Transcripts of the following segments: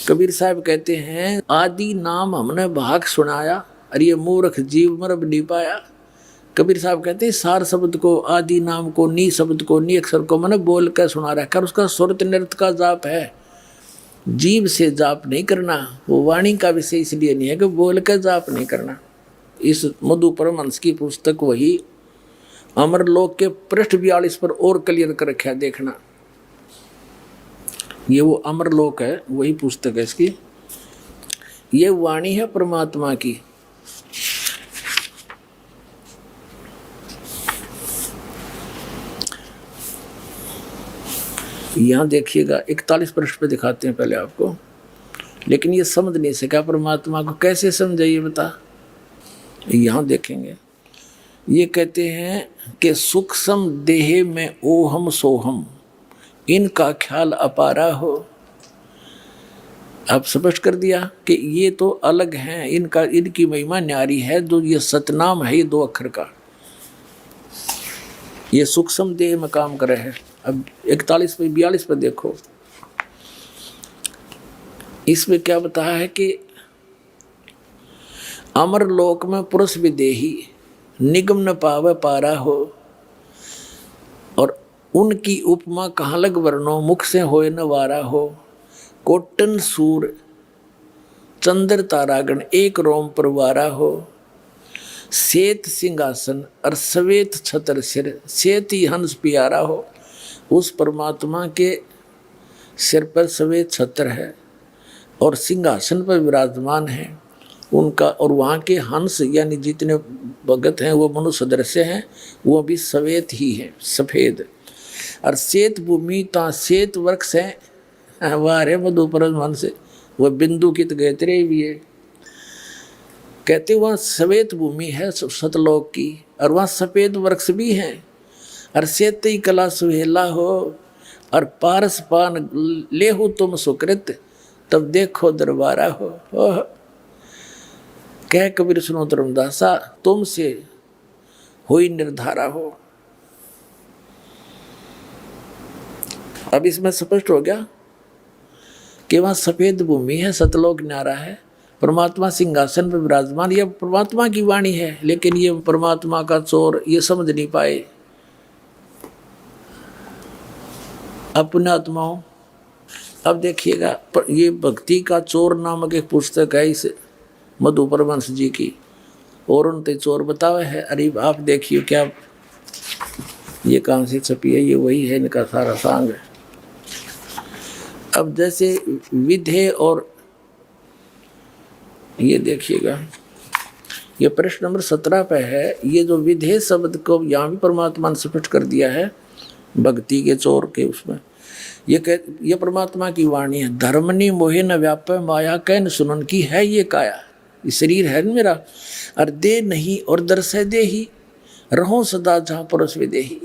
कबीर साहब कहते हैं आदि नाम हमने भाग सुनाया, अरे ये मूर्ख जीव मरब नहीं पाया। कबीर साहब कहते हैं सार शब्द को, आदि नाम को, नी शब्द को, नी अक्षर को मैंने बोल कर सुना रखा। उसका सुरत नृत का जाप है, जीव से जाप नहीं करना। वो वाणी का विषय इसलिए नहीं है कि बोल कर जाप नहीं करना। इस मधु परमहंस की पुस्तक वही अमरलोक के पृष्ठ 42 पर और क्लियर कर रखा है, देखना। ये वो अमरलोक है, वही पुस्तक है इसकी। ये वाणी है परमात्मा की। यहां देखिएगा 41 पृष्ठ पे दिखाते हैं पहले आपको, लेकिन ये समझ नहीं सका परमात्मा को, कैसे समझाइए बता। यहां देखेंगे, ये कहते हैं कि सूक्ष्म देह में ओहम सोहम, इनका ख्याल अपारा हो। अब स्पष्ट कर दिया कि ये तो अलग हैं, इनकी महिमा न्यारी है। जो ये सतनाम है, ये 2 अक्षर का, ये सूक्ष्म देह में काम कर रहे हैं। अब 41 पे 42 पे देखो, इसमें क्या बताया है कि अमर लोक में पुरुष विदेही निगम न पावे पारा हो, और उनकी उपमा कहाँ लग वर्णो, मुख से होए न वारा हो। कोटन सूर चंद्र तारागण एक रोम पर वारा हो। श्वेत सिंहासन और श्वेत छत्र सिर, श्वेत ही हंस प्यारा हो। उस परमात्मा के सिर पर श्वेत छत्र है और सिंहासन पर विराजमान है उनका, और वहाँ के हंस यानी जितने भगत हैं वो मनुष्य सदृश हैं, वो भी श्वेत ही है, सफेद। और श्वेत भूमि ता श्वेत वृक्ष है, वह रे मधु परमहंस, वह बिंदु की गैत्रे भी है। कहते वहाँ श्वेत भूमि है सतलोक की, और वहाँ सफेद वृक्ष भी हैं। और श्वेत ही कला सुहेला हो, और पारस पान लेहु तुम सुकृत, तब देखो दरबारा हो। कह कबीर सुनो धर्मदासा, तुमसे हुई निर्धारा हो। अब इसमें स्पष्ट हो गया कि वहाँ सफेद भूमि है, सतलोक न्यारा है, परमात्मा सिंहासन पर विराजमान। यह परमात्मा की वाणी है, लेकिन ये परमात्मा का चोर ये समझ नहीं पाए। अपने आत्माओं, अब देखिएगा, ये भक्ति का चोर नामक एक पुस्तक है इस मधु परमहंस जी की, और उनते चोर बतावे है। अरे आप देखिए क्या, ये कहाँ से छपी है, ये वही है, इनका सारा सांग है। अब जैसे विधे, और ये देखिएगा, ये प्रश्न नंबर 17 पे है। ये जो विधे शब्द को यहाँ भी परमात्मा ने स्पष्ट कर दिया है भक्ति के चोर के उसमें। ये परमात्मा की वाणी है। धर्मनी मोहे न व्यापे माया कैन सुनन की है ये काया, ये शरीर है मेरा, और दे नहीं और दर्शय दे ही, रहो सदा जहाँ पुरुष विदेही।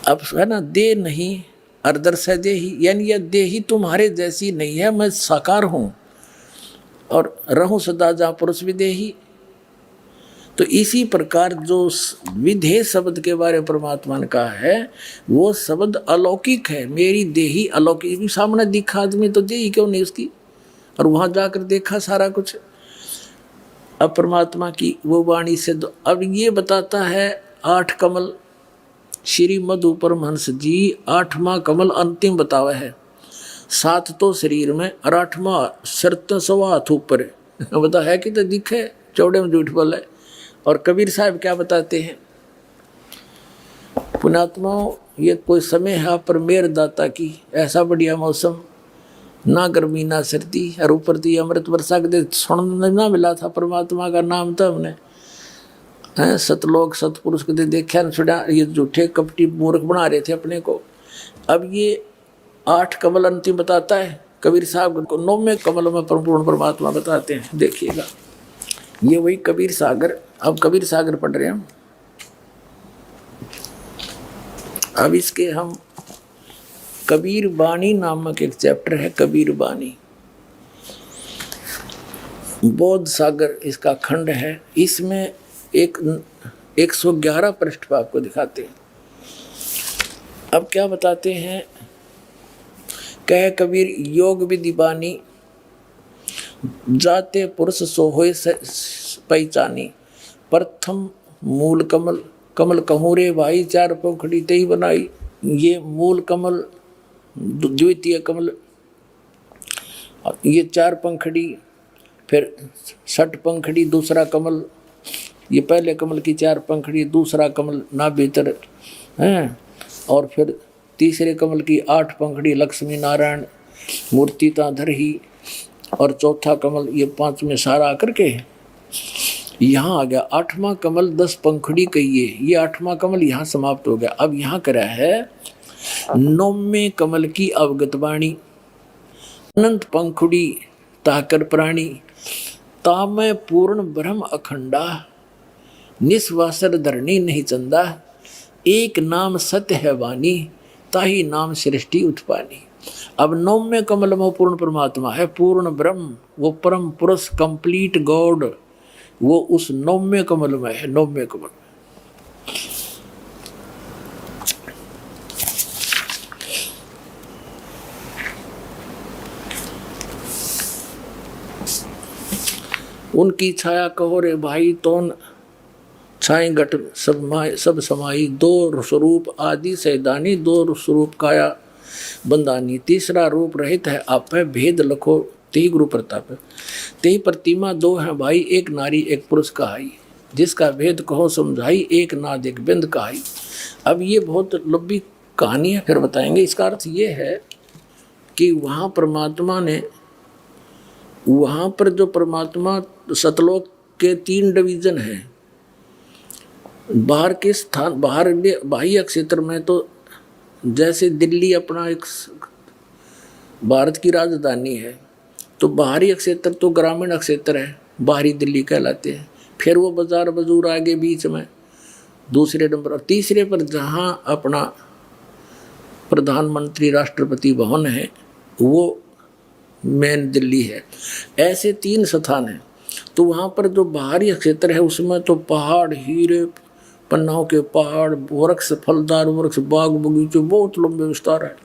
अब है ना, दे नहीं और दर्शय दे ही, यानी यह दे ही तुम्हारे जैसी नहीं है, मैं साकार हूँ, और रहूं सदा जहाँ पुरुष विदेही। तो इसी प्रकार जो विधेय शब्द के बारे में परमात्मा ने कहा है, वो शब्द अलौकिक है। मेरी देही अलौकिक, सामने दिखा आदमी तो देही क्यों नहीं उसकी, और वहां जाकर देखा सारा कुछ। अब परमात्मा की वो वाणी से अब ये बताता है 8 कमल। श्री मधु परमहंस जी 8वां कमल अंतिम बतावा है। 7 तो शरीर में और 8वां शर्त 1.25 हाथ ऊपर है। बता है कि तो दिखे, चौड़े में झूठ बोले। और कबीर साहब क्या बताते हैं, पुणात्माओं, ये कोई समय है पर मेर दाता की, ऐसा बढ़िया मौसम, ना गर्मी ना सर्दी, और ऊपर दी अमृत वर्षा के सुनने ना मिला था परमात्मा का नाम। तो हमने सतलोक सतपुरुष के देखा न सुना, ये झूठे कपटी मूर्ख बना रहे थे अपने को। अब ये 8 कमल अंतिम बताता है कबीर साहब को, 9वें कमल में पूर्ण परमात्मा बताते हैं। देखिएगा, ये वही कबीर सागर। अब कबीर सागर पढ़ रहे हैं हम। अब इसके हम कबीर बानी नामक एक चैप्टर है, कबीर बानी। बोध सागर इसका खंड है। इसमें 111 पृष्ठ पर आपको दिखाते हैं। अब क्या बताते हैं कह कबीर योग विधि बानी, जाते पुरुष सो होय पहचानी। प्रथम मूल कमल, कमल कहूँ रे भाई, चार पंखड़ी तेई बनाई। ये मूल कमल, द्वितीय कमल, ये चार पंखड़ी, फिर छठ पंखड़ी दूसरा कमल, ये पहले कमल की चार पंखड़ी, दूसरा कमल ना भीतर हैं, और फिर तीसरे कमल की 8 पंखड़ी लक्ष्मी नारायण मूर्ति ताधर ही, और चौथा कमल ये 5 में सारा आकर के यहाँ आ गया। 8वां कमल 10 पंखड़ी कहिए, ये 8वां कमल यहाँ समाप्त हो गया। अब यहाँ करा है 9वें कमल की अवगत वाणी, अनंत पंखुड़ी ताकर प्राणी, तामय पूर्ण ब्रह्म अखंडा, निस्वासर धरणी नहीं चंदा, एक नाम सत्य है वाणी, ताही नाम सृष्टि उत्पानी। अब 9वें कमल में पूर्ण परमात्मा है, पूर्ण ब्रह्म, वो परम पुरुष कंप्लीट गॉड, वो उस 9वें कमल में है। 9वें कमल उनकी छाया कहो रे भाई, तोन छाए घट सब समाई, 2 स्वरूप आदि सैदानी, 2 स्वरूप काया बंदानी, तीसरा रूप रहित है आप है, भेद लखो ते गुरु प्रताप। ते प्रतिमा 2 है भाई, एक नारी एक पुरुष कहाई, जिसका भेद कहो समझाई, एक नाद एक बिंद कहाई। अब ये बहुत लंबी कहानी है, फिर बताएंगे। इसका अर्थ ये है कि वहाँ परमात्मा ने, वहाँ पर जो परमात्मा सतलोक के 3 डिवीजन हैं, बाहर के स्थान, बाहर बाह्य क्षेत्र में तो जैसे दिल्ली अपना एक भारत की राजधानी है, तो बाहरी क्षेत्र तो ग्रामीण क्षेत्र है, बाहरी दिल्ली कहलाते हैं। फिर वो बाजार बजूर आगे बीच में दूसरे नंबर, और तीसरे पर जहाँ अपना प्रधानमंत्री राष्ट्रपति भवन है, वो मेन दिल्ली है। ऐसे 3 स्थान हैं। तो वहाँ पर जो बाहरी क्षेत्र है उसमें तो पहाड़, हीरे पन्नाओं के पहाड़, वृक्ष, फलदार वृक्ष, बाग बगीचे, बहुत लंबे विस्तार है।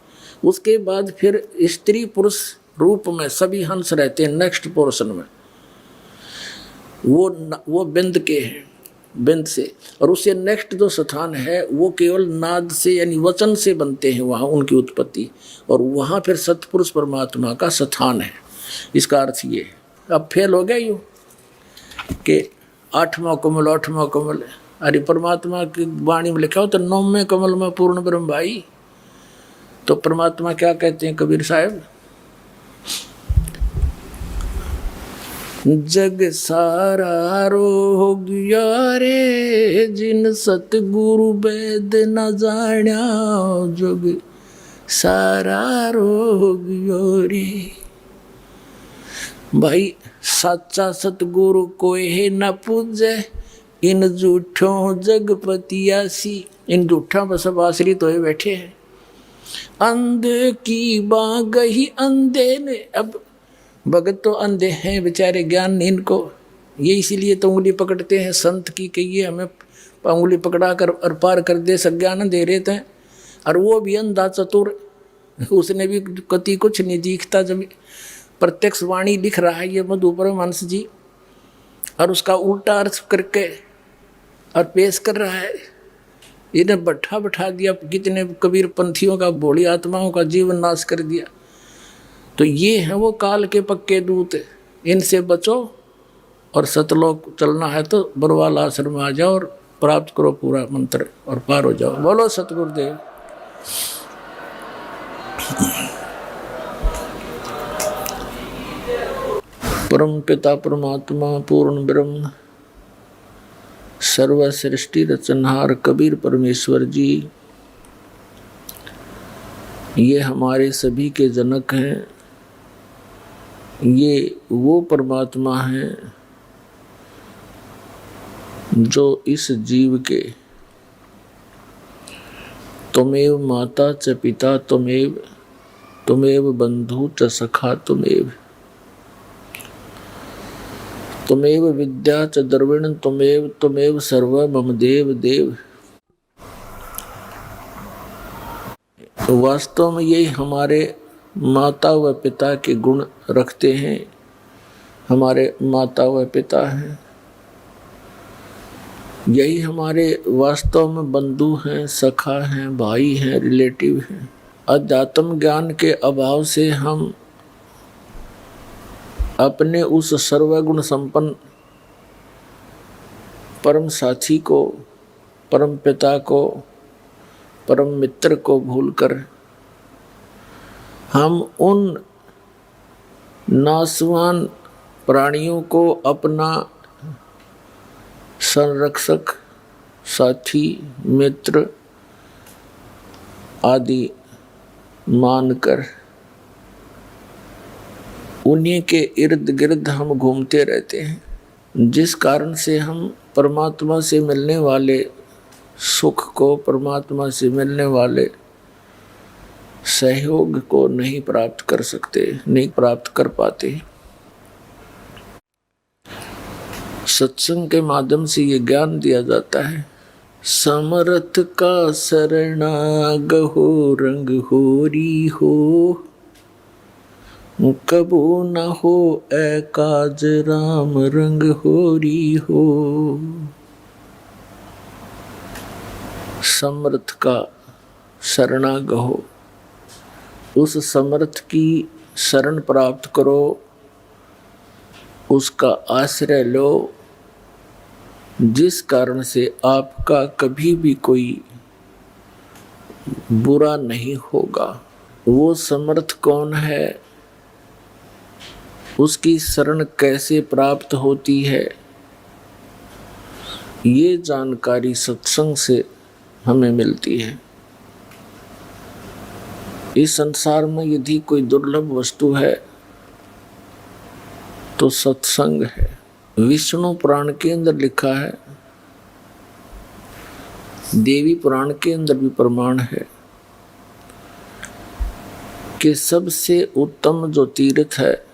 उसके बाद फिर स्त्री पुरुष रूप में सभी हंस रहते हैं। नेक्स्ट पोर्शन में वो बिंद के हैं, बिंद से, और उससे नेक्स्ट जो स्थान है वो केवल नाद से यानी वचन से बनते हैं, वहाँ उनकी उत्पत्ति, और वहाँ फिर सतपुरुष परमात्मा का स्थान है। इसका अर्थ ये है। अब फेल हो गया यूँ कि 8वां कमल 8वां कमल, अरे परमात्मा की वाणी में लिखा हो तो 9वें कमल में पूर्ण ब्रह्म भाई। तो परमात्मा क्या कहते हैं कबीर साहब, जग सारा रोग यारे, जिन सतगुरु वेद न जाण्या, जग सारा रोग यारे। भाई सच्चा सतगुरु कोई है न पूजे, इन झूठों जगपतियासी। इन झूठों पर सब आश्रित होए बैठे हैं। अंधे की बांग ही अंधे ने, अब भगत तो अंधे हैं बेचारे, ज्ञान नहीं इनको, ये इसीलिए तो उंगली पकड़ते हैं संत की, कहिए हमें उंगली पकड़ा कर और पार कर दे, सज्ञान दे रहे थे। और वो भी अंधा चतुर, उसने भी कति कुछ नहीं दिखता, जब प्रत्यक्ष वाणी लिख रहा है ये मधु परमहंस जी, और उसका उल्टा अर्थ करके और पेश कर रहा है। इन्हें बैठा दिया, कितने कबीर पंथियों का, भोली आत्माओं का जीवन नाश कर दिया। तो ये है वो काल के पक्के दूत, इनसे बचो, और सतलोक चलना है तो बरवाल आश्रम में आ जाओ और प्राप्त करो पूरा मंत्र और पार हो जाओ। बोलो सतगुरुदेव। परम पिता परमात्मा पूर्ण ब्रह्म सर्व सृष्टि रचनहार कबीर परमेश्वर जी, ये हमारे सभी के जनक हैं। ये वो परमात्मा हैं जो इस जीव के त्वमेव माता च पिता त्वमेव बंधु च सखा त्वमेव विद्या च द्रविण त्वमेव सर्व मम देव देव। वास्तव में यही हमारे माता व पिता के गुण रखते हैं, हमारे माता व पिता हैं। यही हमारे वास्तव में बंधु हैं, सखा हैं, भाई हैं, रिलेटिव हैं। अध्यात्म ज्ञान के अभाव से हम अपने उस सर्वगुण संपन्न परम साथी को, परम पिता को, परम मित्र को भूलकर हम उन नासवान प्राणियों को अपना संरक्षक, साथी, मित्र आदि मानकर उन्हीं के इर्द गिर्द हम घूमते रहते हैं, जिस कारण से हम परमात्मा से मिलने वाले सुख को, परमात्मा से मिलने वाले सहयोग को नहीं प्राप्त कर सकते, नहीं प्राप्त कर पाते। सत्संग के माध्यम से ये ज्ञान दिया जाता है। समर्थ का शरणागहो रंग होरी हो, कबो न हो एकाज राम रंग होरी हो। समर्थ का शरणागहो, उस समर्थ की शरण प्राप्त करो, उसका आश्रय लो, जिस कारण से आपका कभी भी कोई बुरा नहीं होगा। वो समर्थ कौन है, उसकी शरण कैसे प्राप्त होती है, ये जानकारी सत्संग से हमें मिलती है। इस संसार में यदि कोई दुर्लभ वस्तु है तो सत्संग है। विष्णु पुराण के अंदर लिखा है, देवी पुराण के अंदर भी प्रमाण है कि सबसे उत्तम जो तीर्थ है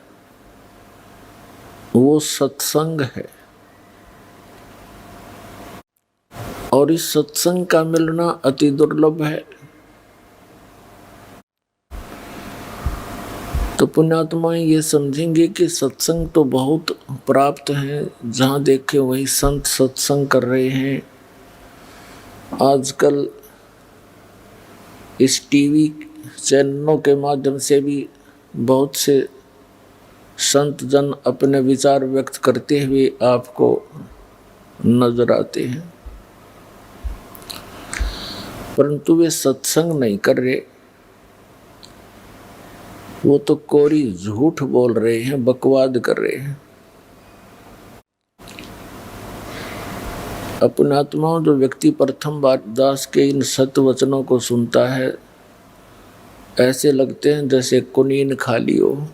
वो सत्संग है। और इस सत्संग का मिलना अति दुर्लभ है। तो पुण्यात्माएं ये समझेंगे कि सत्संग तो बहुत प्राप्त है, जहाँ देखे वही संत सत्संग कर रहे हैं। आजकल इस टीवी चैनलों के माध्यम से भी बहुत से संत जन अपने विचार व्यक्त करते हुए आपको नजर आते हैं, परंतु वे सत्संग नहीं कर रहे, वो तो कोरी झूठ बोल रहे हैं, बकवाद कर रहे हैं। अपने आत्माओं, जो व्यक्ति प्रथम बार दास के इन सत्य वचनों को सुनता है, ऐसे लगते हैं जैसे कुनीन खा लियो।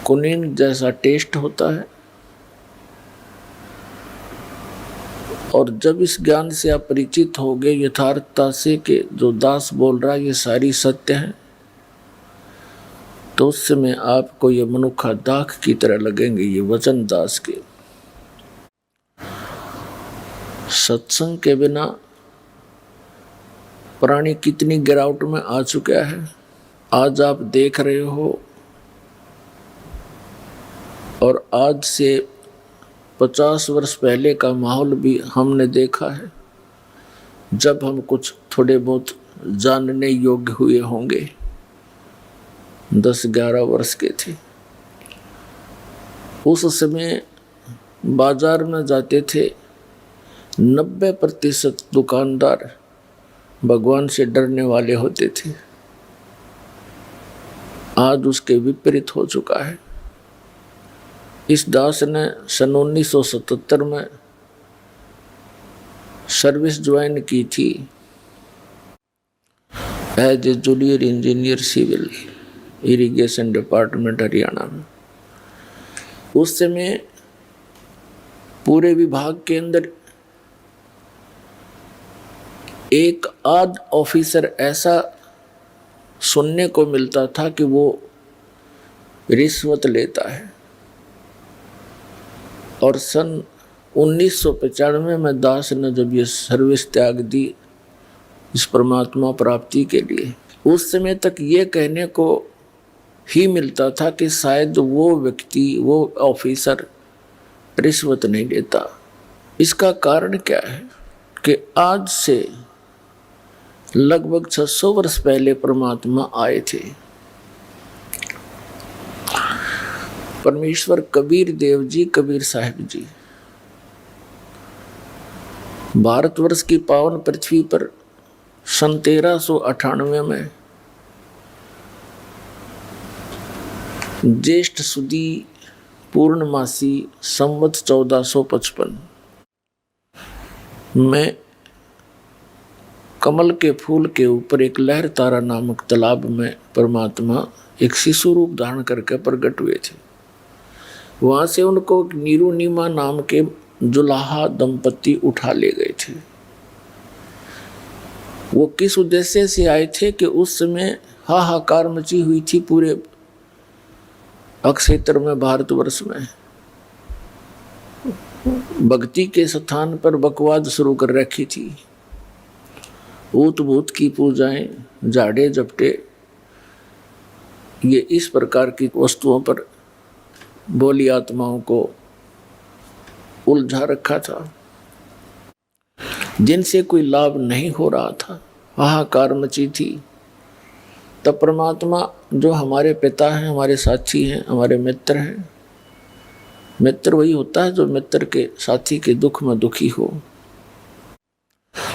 कुनीन जैसा टेस्ट होता है। और जब इस ज्ञान से आप परिचित हो गए यथार्थता से कि जो दास बोल रहा है ये सारी सत्य है, तो उस समय आपको ये मनुखा दाख की तरह लगेंगे ये वचन दास के। सत्संग के बिना प्राणी कितनी गिरावट में आ चुका है। आज आप देख रहे हो, और आज से 50 वर्ष पहले का माहौल भी हमने देखा है, जब हम कुछ थोड़े बहुत जानने योग्य हुए होंगे, 10-11 वर्ष के थे। उस समय बाजार में जाते थे, 90% दुकानदार भगवान से डरने वाले होते थे। आज उसके विपरीत हो चुका है। इस दास ने सन 1977 में सर्विस ज्वाइन की थी as a junior engineer civil, irrigation department Haryana में। उस समय पूरे विभाग के अंदर एक आध ऑफिसर ऐसा सुनने को मिलता था कि वो रिश्वत लेता है। और सन 1995 में दास ने जब ये सर्विस त्याग दी इस परमात्मा प्राप्ति के लिए, उस समय तक ये कहने को ही मिलता था कि शायद वो व्यक्ति, वो ऑफिसर रिश्वत नहीं लेता। इसका कारण क्या है कि आज से लगभग 600 वर्ष पहले परमात्मा आए थे। परमेश्वर कबीर देव जी, कबीर साहिब जी भारतवर्ष की पावन पृथ्वी पर सन 1398 में ज्येष्ठ सुदी पूर्णमासी संवत 1455 में कमल के फूल के ऊपर एक लहर तारा नामक तालाब में परमात्मा एक शिशु रूप धारण करके प्रकट हुए थे। वहां से उनको नीरुनिमा नाम के जुलाहा दंपति उठा ले गए थे। वो किस उद्देश्य से आए थे कि उस समय हाहाकार मची हुई थी पूरे अक्षेत्र में, भारतवर्ष में भक्ति के स्थान पर बकवाद शुरू कर रखी थी। ऊत भूत की पूजाएं, जाड़े जपटे, ये इस प्रकार की वस्तुओं पर बोली आत्माओं को उलझा रखा था, जिनसे कोई लाभ नहीं हो रहा था। हाहाकार मची थी। तब परमात्मा जो हमारे पिता हैं, हमारे साथी हैं, हमारे मित्र हैं, मित्र वही होता है जो मित्र के साथी के दुख में दुखी हो।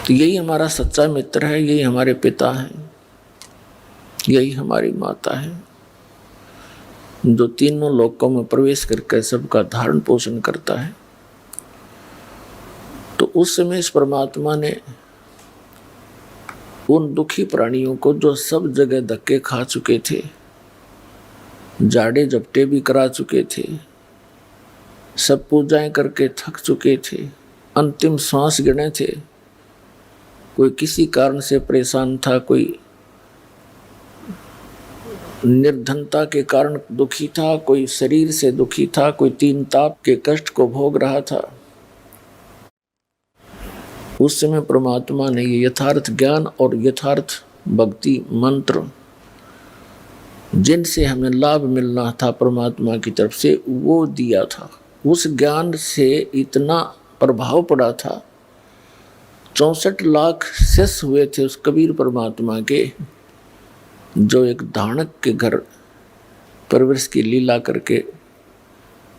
तो यही हमारा सच्चा मित्र है, यही हमारे पिता हैं, यही हमारी माता है, जो तीनों लोकों में प्रवेश करके सबका धारण पोषण करता है। तो उस समय इस परमात्मा ने उन दुखी प्राणियों को, जो सब जगह धक्के खा चुके थे, जाड़े जपटे भी करा चुके थे, सब पूजाएं करके थक चुके थे, अंतिम सांस गिने थे, कोई किसी कारण से परेशान था, कोई निर्धनता के कारण दुखी था, कोई शरीर से दुखी था, कोई तीन ताप के कष्ट को भोग रहा था। उस समय परमात्मा ने ये यथार्थ ज्ञान और यथार्थ भक्ति मंत्र, जिनसे हमें लाभ मिलना था परमात्मा की तरफ से, वो दिया था। उस ज्ञान से इतना प्रभाव पड़ा था, 64 लाख शिष्य हुए थे उस कबीर परमात्मा के, जो एक धानक के घर परवरिश की लीला करके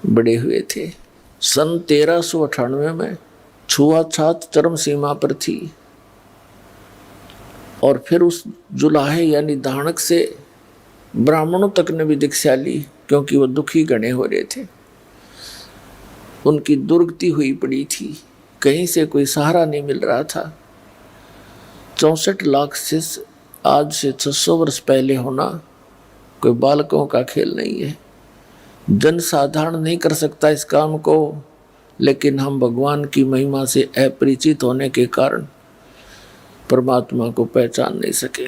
बड़े हुए थे। सन 1398 में छुआछात चरम सीमा पर थी, और फिर उस जुलाहे यानी धानक से ब्राह्मणों तक ने भी दीक्षा ली, क्योंकि वो दुखी गणे हो रहे थे, उनकी दुर्गति हुई पड़ी थी, कहीं से कोई सहारा नहीं मिल रहा था। 64 लाख शिष्य आज से 600 वर्ष पहले होना कोई बालकों का खेल नहीं है। जन साधारण नहीं कर सकता इस काम को, लेकिन हम भगवान की महिमा से अपरिचित होने के कारण परमात्मा को पहचान नहीं सके।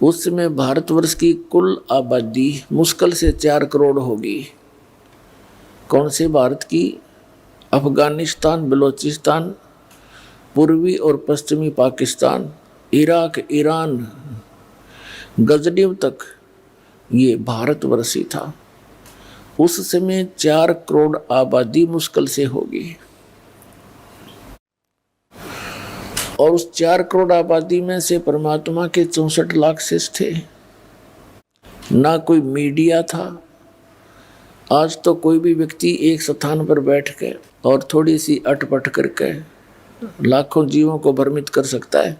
उस समय भारतवर्ष की कुल आबादी मुश्किल से 4 करोड़ होगी। कौन से भारत की? अफगानिस्तान, बलूचिस्तान, पूर्वी और पश्चिमी पाकिस्तान, इराक, ईरान, गजनीव तक ये भारतवर्ष ही था। उस समय 4 करोड़ आबादी मुश्किल से होगी, और उस 4 करोड़ आबादी में से परमात्मा के 64 लाख शिष्य थे। ना कोई मीडिया था। आज तो कोई भी व्यक्ति एक स्थान पर बैठ के और थोड़ी सी अटपट करके लाखों जीवों को भ्रमित कर सकता है,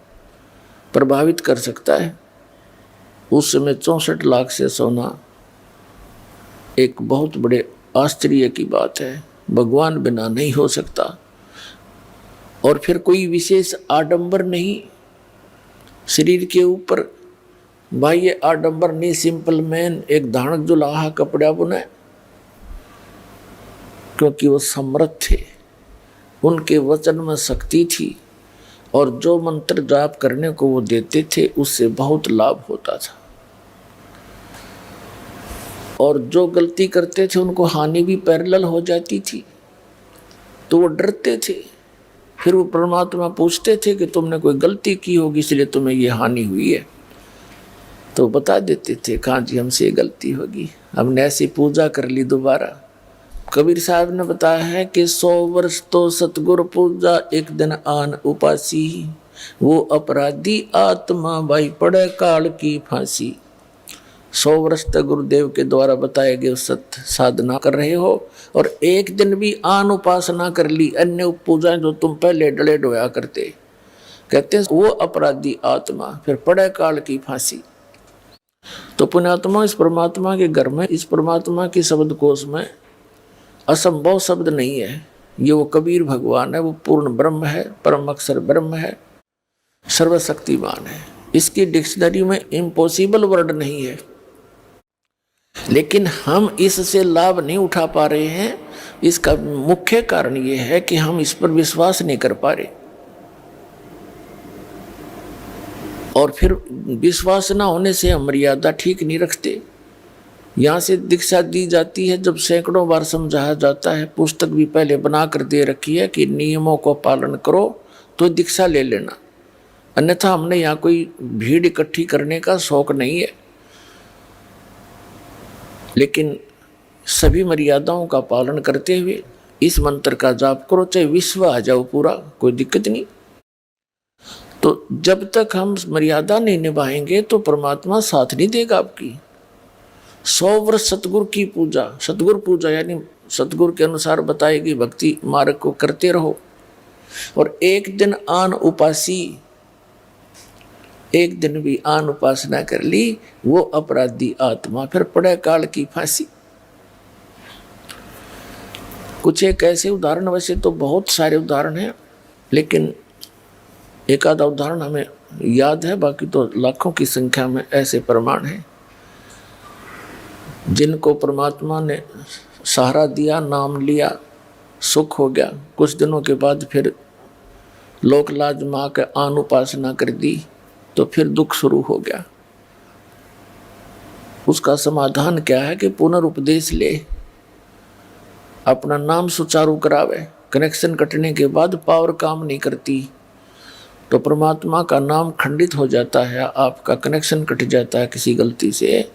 प्रभावित कर सकता है। उस समय 64 लाख से सोना एक बहुत बड़े आश्चर्य की बात है। भगवान बिना नहीं हो सकता, और फिर कोई विशेष आडंबर नहीं शरीर के ऊपर। भाई ये आडंबर नहीं, सिंपल मैन एक धानक जुलाहा कपड़ा बुने, क्योंकि वो समर्थ थे, उनके वचन में शक्ति थी, और जो मंत्र जाप करने को वो देते थे उससे बहुत लाभ होता था, और जो गलती करते थे उनको हानि भी पैरेलल हो जाती थी, तो वो डरते थे। फिर वो परमात्मा पूछते थे कि तुमने कोई गलती की होगी इसलिए तुम्हें ये हानि हुई है। तो बता देते थे, कहाँ जी हमसे ये गलती होगी, हमने ऐसी पूजा कर ली दोबारा। कबीर साहब ने बताया है कि 100 वर्ष तो सतगुरु पूजा, एक दिन आन उपासी, वो अपराधी आत्मा भाई पड़े काल की फांसी। 100 वर्ष तक गुरुदेव के द्वारा बताए गए सत्य साधना कर रहे हो और एक दिन भी आन उपासना कर ली, अन्य पूजाएं जो तुम पहले डले डोया करते, कहते हैं वो अपराधी आत्मा फिर पड़े काल की फांसी। तो पुण्यात्मा, इस परमात्मा के घर में, इस परमात्मा की शब्द कोश में असंभव शब्द नहीं है। ये वो कबीर भगवान है, वो पूर्ण ब्रह्म है, परम अक्षर ब्रह्म है, सर्वशक्तिमान है। इसकी डिक्शनरी में इम्पॉसिबल वर्ड नहीं है, लेकिन हम इससे लाभ नहीं उठा पा रहे हैं। इसका मुख्य कारण ये है कि हम इस पर विश्वास नहीं कर पा रहे, और फिर विश्वास ना होने से हम मर्यादा ठीक नहीं रखते। यहाँ से दीक्षा दी जाती है, जब सैकड़ों बार समझाया जाता है, पुस्तक भी पहले बना कर दे रखी है कि नियमों को पालन करो तो दीक्षा ले लेना, अन्यथा हमने यहाँ कोई भीड़ इकट्ठी करने का शौक नहीं है। लेकिन सभी मर्यादाओं का पालन करते हुए इस मंत्र का जाप करो, चाहे विश्व आ जाओ पूरा, कोई दिक्कत नहीं। तो जब तक हम मर्यादा नहीं निभाएंगे तो परमात्मा साथ नहीं देगा आपकी। 100 वर्ष सतगुरु की पूजा, सतगुरु पूजा यानी सतगुरु के अनुसार बताई गई भक्ति मार्ग को करते रहो, और एक दिन आन उपासी, एक दिन भी आन उपासना कर ली, वो अपराधी आत्मा फिर पड़े काल की फांसी। कुछ एक ऐसे उदाहरण, वैसे तो बहुत सारे उदाहरण हैं, लेकिन एक आधा उदाहरण हमें याद है, बाकी तो लाखों की संख्या में ऐसे प्रमाण हैं जिनको परमात्मा ने सहारा दिया, नाम लिया, सुख हो गया, कुछ दिनों के बाद फिर लोक लाज माँ के आन उपासना कर दी तो फिर दुख शुरू हो गया। उसका समाधान क्या है कि पुनरुपदेश ले, अपना नाम सुचारू करावे। कनेक्शन कटने के बाद पावर काम नहीं करती तो परमात्मा का नाम खंडित हो जाता है, आपका कनेक्शन कट जाता है, किसी गलती से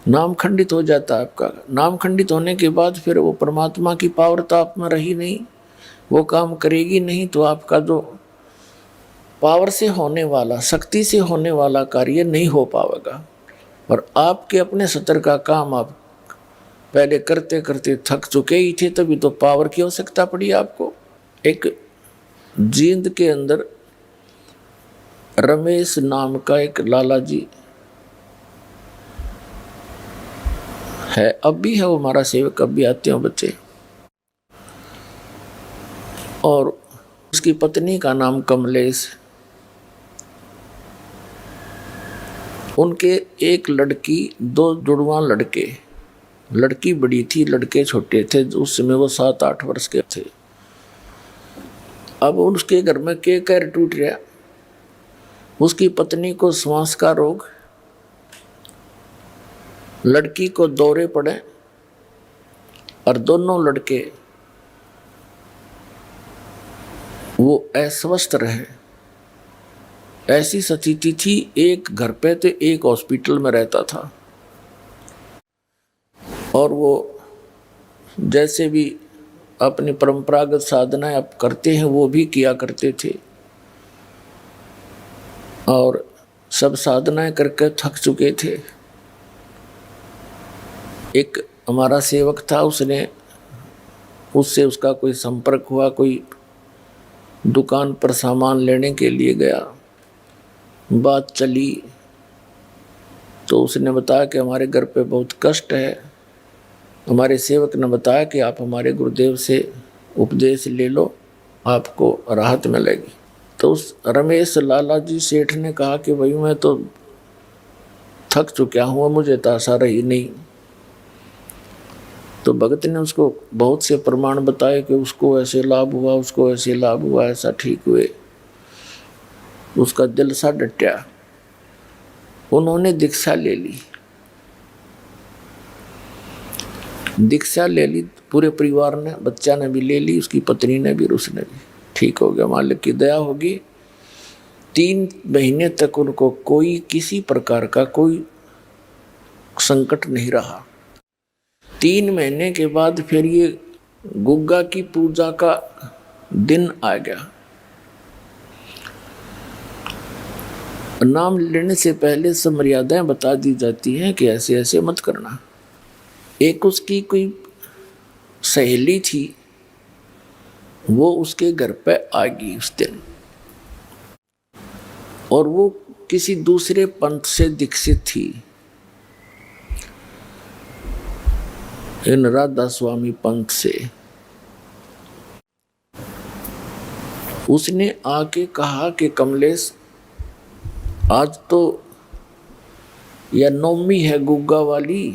नाम खंडित हो जाता है आपका। नाम खंडित होने के बाद फिर वो परमात्मा की पावर तो आप में रही नहीं, वो काम करेगी नहीं, तो आपका जो पावर से होने वाला, शक्ति से होने वाला कार्य नहीं हो पाएगा। और आपके अपने सतर का काम आप पहले करते करते थक चुके ही थे, तभी तो पावर की आवश्यकता पड़ी आपको। एक जींद के अंदर रमेश नाम का एक लाला जी है, अब भी है वो हमारा सेवक, अब भी आते हैं बच्चे। और उसकी पत्नी का नाम कमलेश। उनके एक लड़की, 2 जुड़वा लड़के, लड़की बड़ी थी, लड़के छोटे थे, उस समय वो 7-8 वर्ष के थे। अब उसके घर में के कहर टूट गया, उसकी पत्नी को श्वास का रोग, लड़की को दौरे पड़े, और दोनों लड़के वो अस्वस्थ रहे। ऐसी स्थिति थी, एक घर पे तो एक हॉस्पिटल में रहता था, और वो जैसे भी अपनी परंपरागत साधनाएं आप करते हैं वो भी किया करते थे, और सब साधनाएं करके थक चुके थे। एक हमारा सेवक था, उससे उसका कोई संपर्क हुआ, कोई दुकान पर सामान लेने के लिए गया, बात चली तो उसने बताया कि हमारे घर पे बहुत कष्ट है। हमारे सेवक ने बताया कि आप हमारे गुरुदेव से उपदेश ले लो, आपको राहत मिलेगी। तो उस रमेश लाला जी सेठ ने कहा कि भाई मैं तो थक चुका हूँ, मुझे तो आशा रही नहीं। तो भगत ने उसको बहुत से प्रमाण बताए कि उसको ऐसे लाभ हुआ, उसको ऐसे लाभ हुआ, ऐसा ठीक हुए। उसका दिल सा डटा, उन्होंने दीक्षा ले ली। दीक्षा ले ली पूरे परिवार ने, बच्चा ने भी ले ली, उसकी पत्नी ने भी, उसने भी, ठीक हो गया, मालिक की दया होगी। 3 महीने तक उनको कोई किसी प्रकार का कोई संकट नहीं रहा। 3 महीने के बाद फिर ये गुग्गा की पूजा का दिन आ गया। नाम लेने से पहले सब मर्यादाएं बता दी जाती हैं कि ऐसे ऐसे मत करना। एक उसकी कोई सहेली थी, वो उसके घर पे आ गई उस दिन, और वो किसी दूसरे पंथ से दीक्षित थी, इन राधा स्वामी पंथ से। उसने आके कहा कि कमलेश, आज तो यह नवमी है गुग्गा वाली,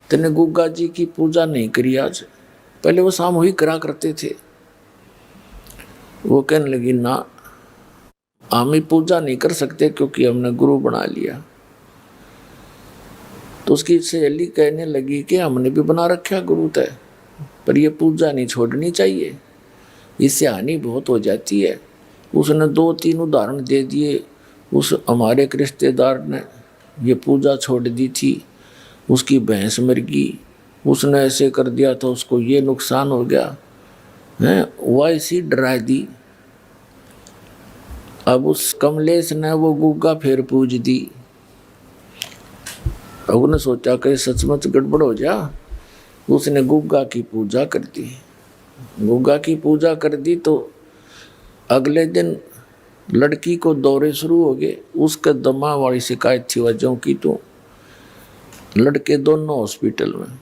तूने गुग्गा जी की पूजा नहीं करी आज। पहले वो सामूहिक करा करते थे। वो कहने लगी, ना, हम ही पूजा नहीं कर सकते क्योंकि हमने गुरु बना लिया। तो उसकी सहेली कहने लगी कि हमने भी बना रखा गुरु तय, पर ये पूजा नहीं छोड़नी चाहिए, इससे हानि बहुत हो जाती है। उसने 2-3 उदाहरण दे दिए। उस हमारे एक रिश्तेदार ने ये पूजा छोड़ दी थी, उसकी भैंस मर गई, उसने ऐसे कर दिया था, उसको ये नुकसान हो गया है, वैसी डरा दी। अब उस कमलेश ने वो गुग्गा फिर पूज दी। अब उसने सोचा कि सचमुच गड़बड़ हो जा, उसने गुग्गा की पूजा कर दी। गुग्गा की पूजा कर दी तो अगले दिन लड़की को दौरे शुरू हो गए। उसके दमा वाली शिकायत थी वजहों की, तो लड़के दोनों हॉस्पिटल में।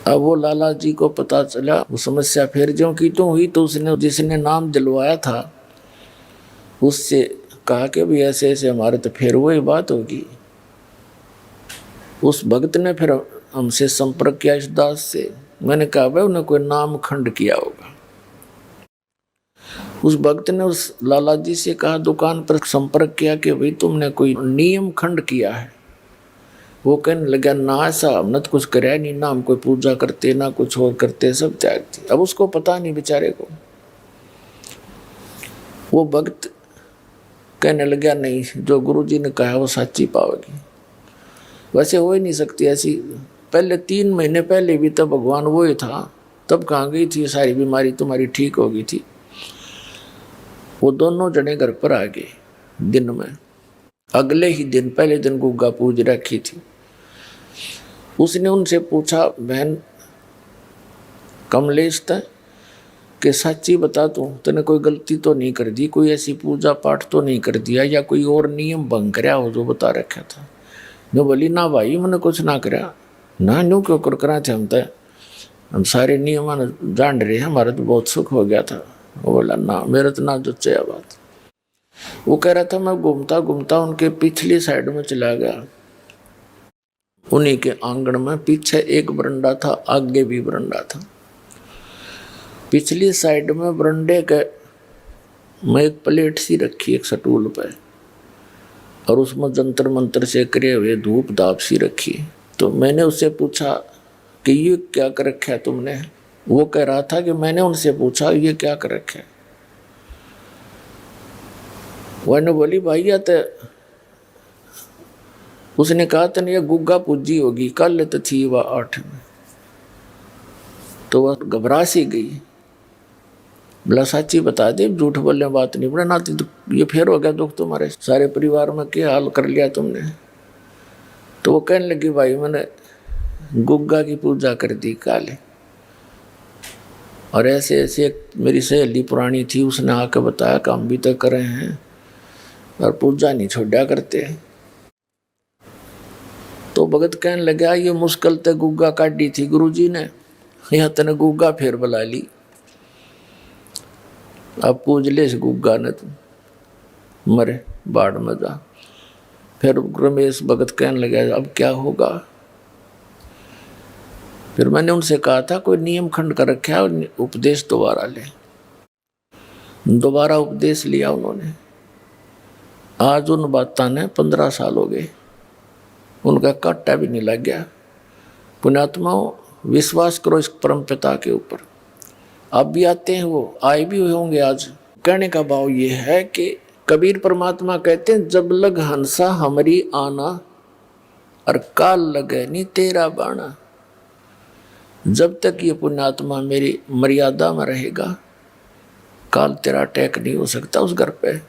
अब वो लाला जी को पता चला, वो समस्या फिर ज्यों की तो हुई। तो उसने जिसने नाम दिलवाया था उससे कहा कि भी ऐसे ऐसे हमारे तो फिर वही बात होगी। उस भक्त ने फिर हमसे संपर्क किया इस दास से। मैंने कहा भाई उन्हें कोई नाम खंड किया होगा। उस भक्त ने उस लाला जी से कहा, दुकान पर संपर्क किया कि भाई तुमने कोई नियम खंड किया है। वो कहने लगा, ना ऐसा हमने तो कुछ कराया नहीं, ना हम कोई पूजा करते ना कुछ और करते, सब त्यागते। अब उसको पता नहीं बेचारे को। वो भक्त कहने लगा, नहीं, जो गुरु जी ने कहा वो सच्ची पाओगी। वैसे हो ही नहीं सकती ऐसी। पहले 3 महीने पहले भी तब भगवान वो ही था, तब कहाँ गई थी सारी बीमारी तुम्हारी ठीक हो गई थी। वो दोनों जने घर पर आ गए दिन में। अगले ही दिन, पहले दिन गुग्गा पूज रखी थी। उसने उनसे पूछा, बहन कमलेश था कि सच्ची बता तूने कोई गलती तो नहीं कर दी, कोई ऐसी पूजा पाठ तो नहीं कर दिया, या कोई और नियम भंग कराया हो जो बता रखा था। जो बोली, ना भाई मैंने कुछ ना करा, ना न्यू क्यों कर करा थे, हम सारे नियम जान रहे हैं, हमारा तो बहुत सुख हो गया था। वो बोला, ना मेरा तो ना जच्चे बात। वो कह रहा था, मैं घूमता घूमता उनके पिछली साइड में चला गया। उन्हीं के आंगन में पीछे एक बरंडा था, आगे भी बरंडा था। पिछली साइड में बरंडे के में एक प्लेट सी रखी एक स्टूल पे, और उसमें जंतर मंतर से करे हुए धूप धाप सी रखी। तो मैंने उससे पूछा कि ये क्या कर रखा है तुमने। वो कह रहा था कि मैंने उनसे पूछा ये क्या कर रखा है। वह बोली, भैया तो उसने कहा तने ये गुग्गा पूजी होगी, कल तो थी वह 8 में। तो वह घबरा सी गई। बोला, सच्ची बता दे, झूठ बोलने बात नहीं। बोला, ना तो ये फिर हो गया दुख तुम्हारे सारे परिवार में, क्या हाल कर लिया तुमने। तो वो कहने लगी, भाई मैंने गुग्गा की पूजा कर दी काले, और ऐसे ऐसे एक मेरी सहेली पुरानी थी, उसने आकर बताया काम भी तो कर रहे हैं और पूजा नहीं छोड़ा करते। तो भगत कहने लगा, ये मुश्किल तो गुग्गा काटी थी गुरुजी ने, यहाँ तने गुग्गा फिर बुला ली, अब पूज ले इस गुग्गा ने, तुम मरे बाढ़ में जा। फिर रमेश भगत कहने लगा, अब क्या होगा। फिर मैंने उनसे कहा था कोई नियम खंड कर रखा है, उपदेश दोबारा ले। दोबारा उपदेश लिया उन्होंने। आज उन बातों ने 15 साल हो गए, उनका काटा भी नहीं लग गया। पुण्यात्माओं, विश्वास करो इस परम पिता के ऊपर। अब भी आते हैं, वो आए भी हुए होंगे आज। कहने का भाव ये है कि कबीर परमात्मा कहते हैं, जब लग हंसा हमारी आना, और काल लगे नहीं तेरा बाणा। जब तक ये पुण्यात्मा मेरी मर्यादा में रहेगा, काल तेरा अटैक नहीं हो सकता उस घर पे।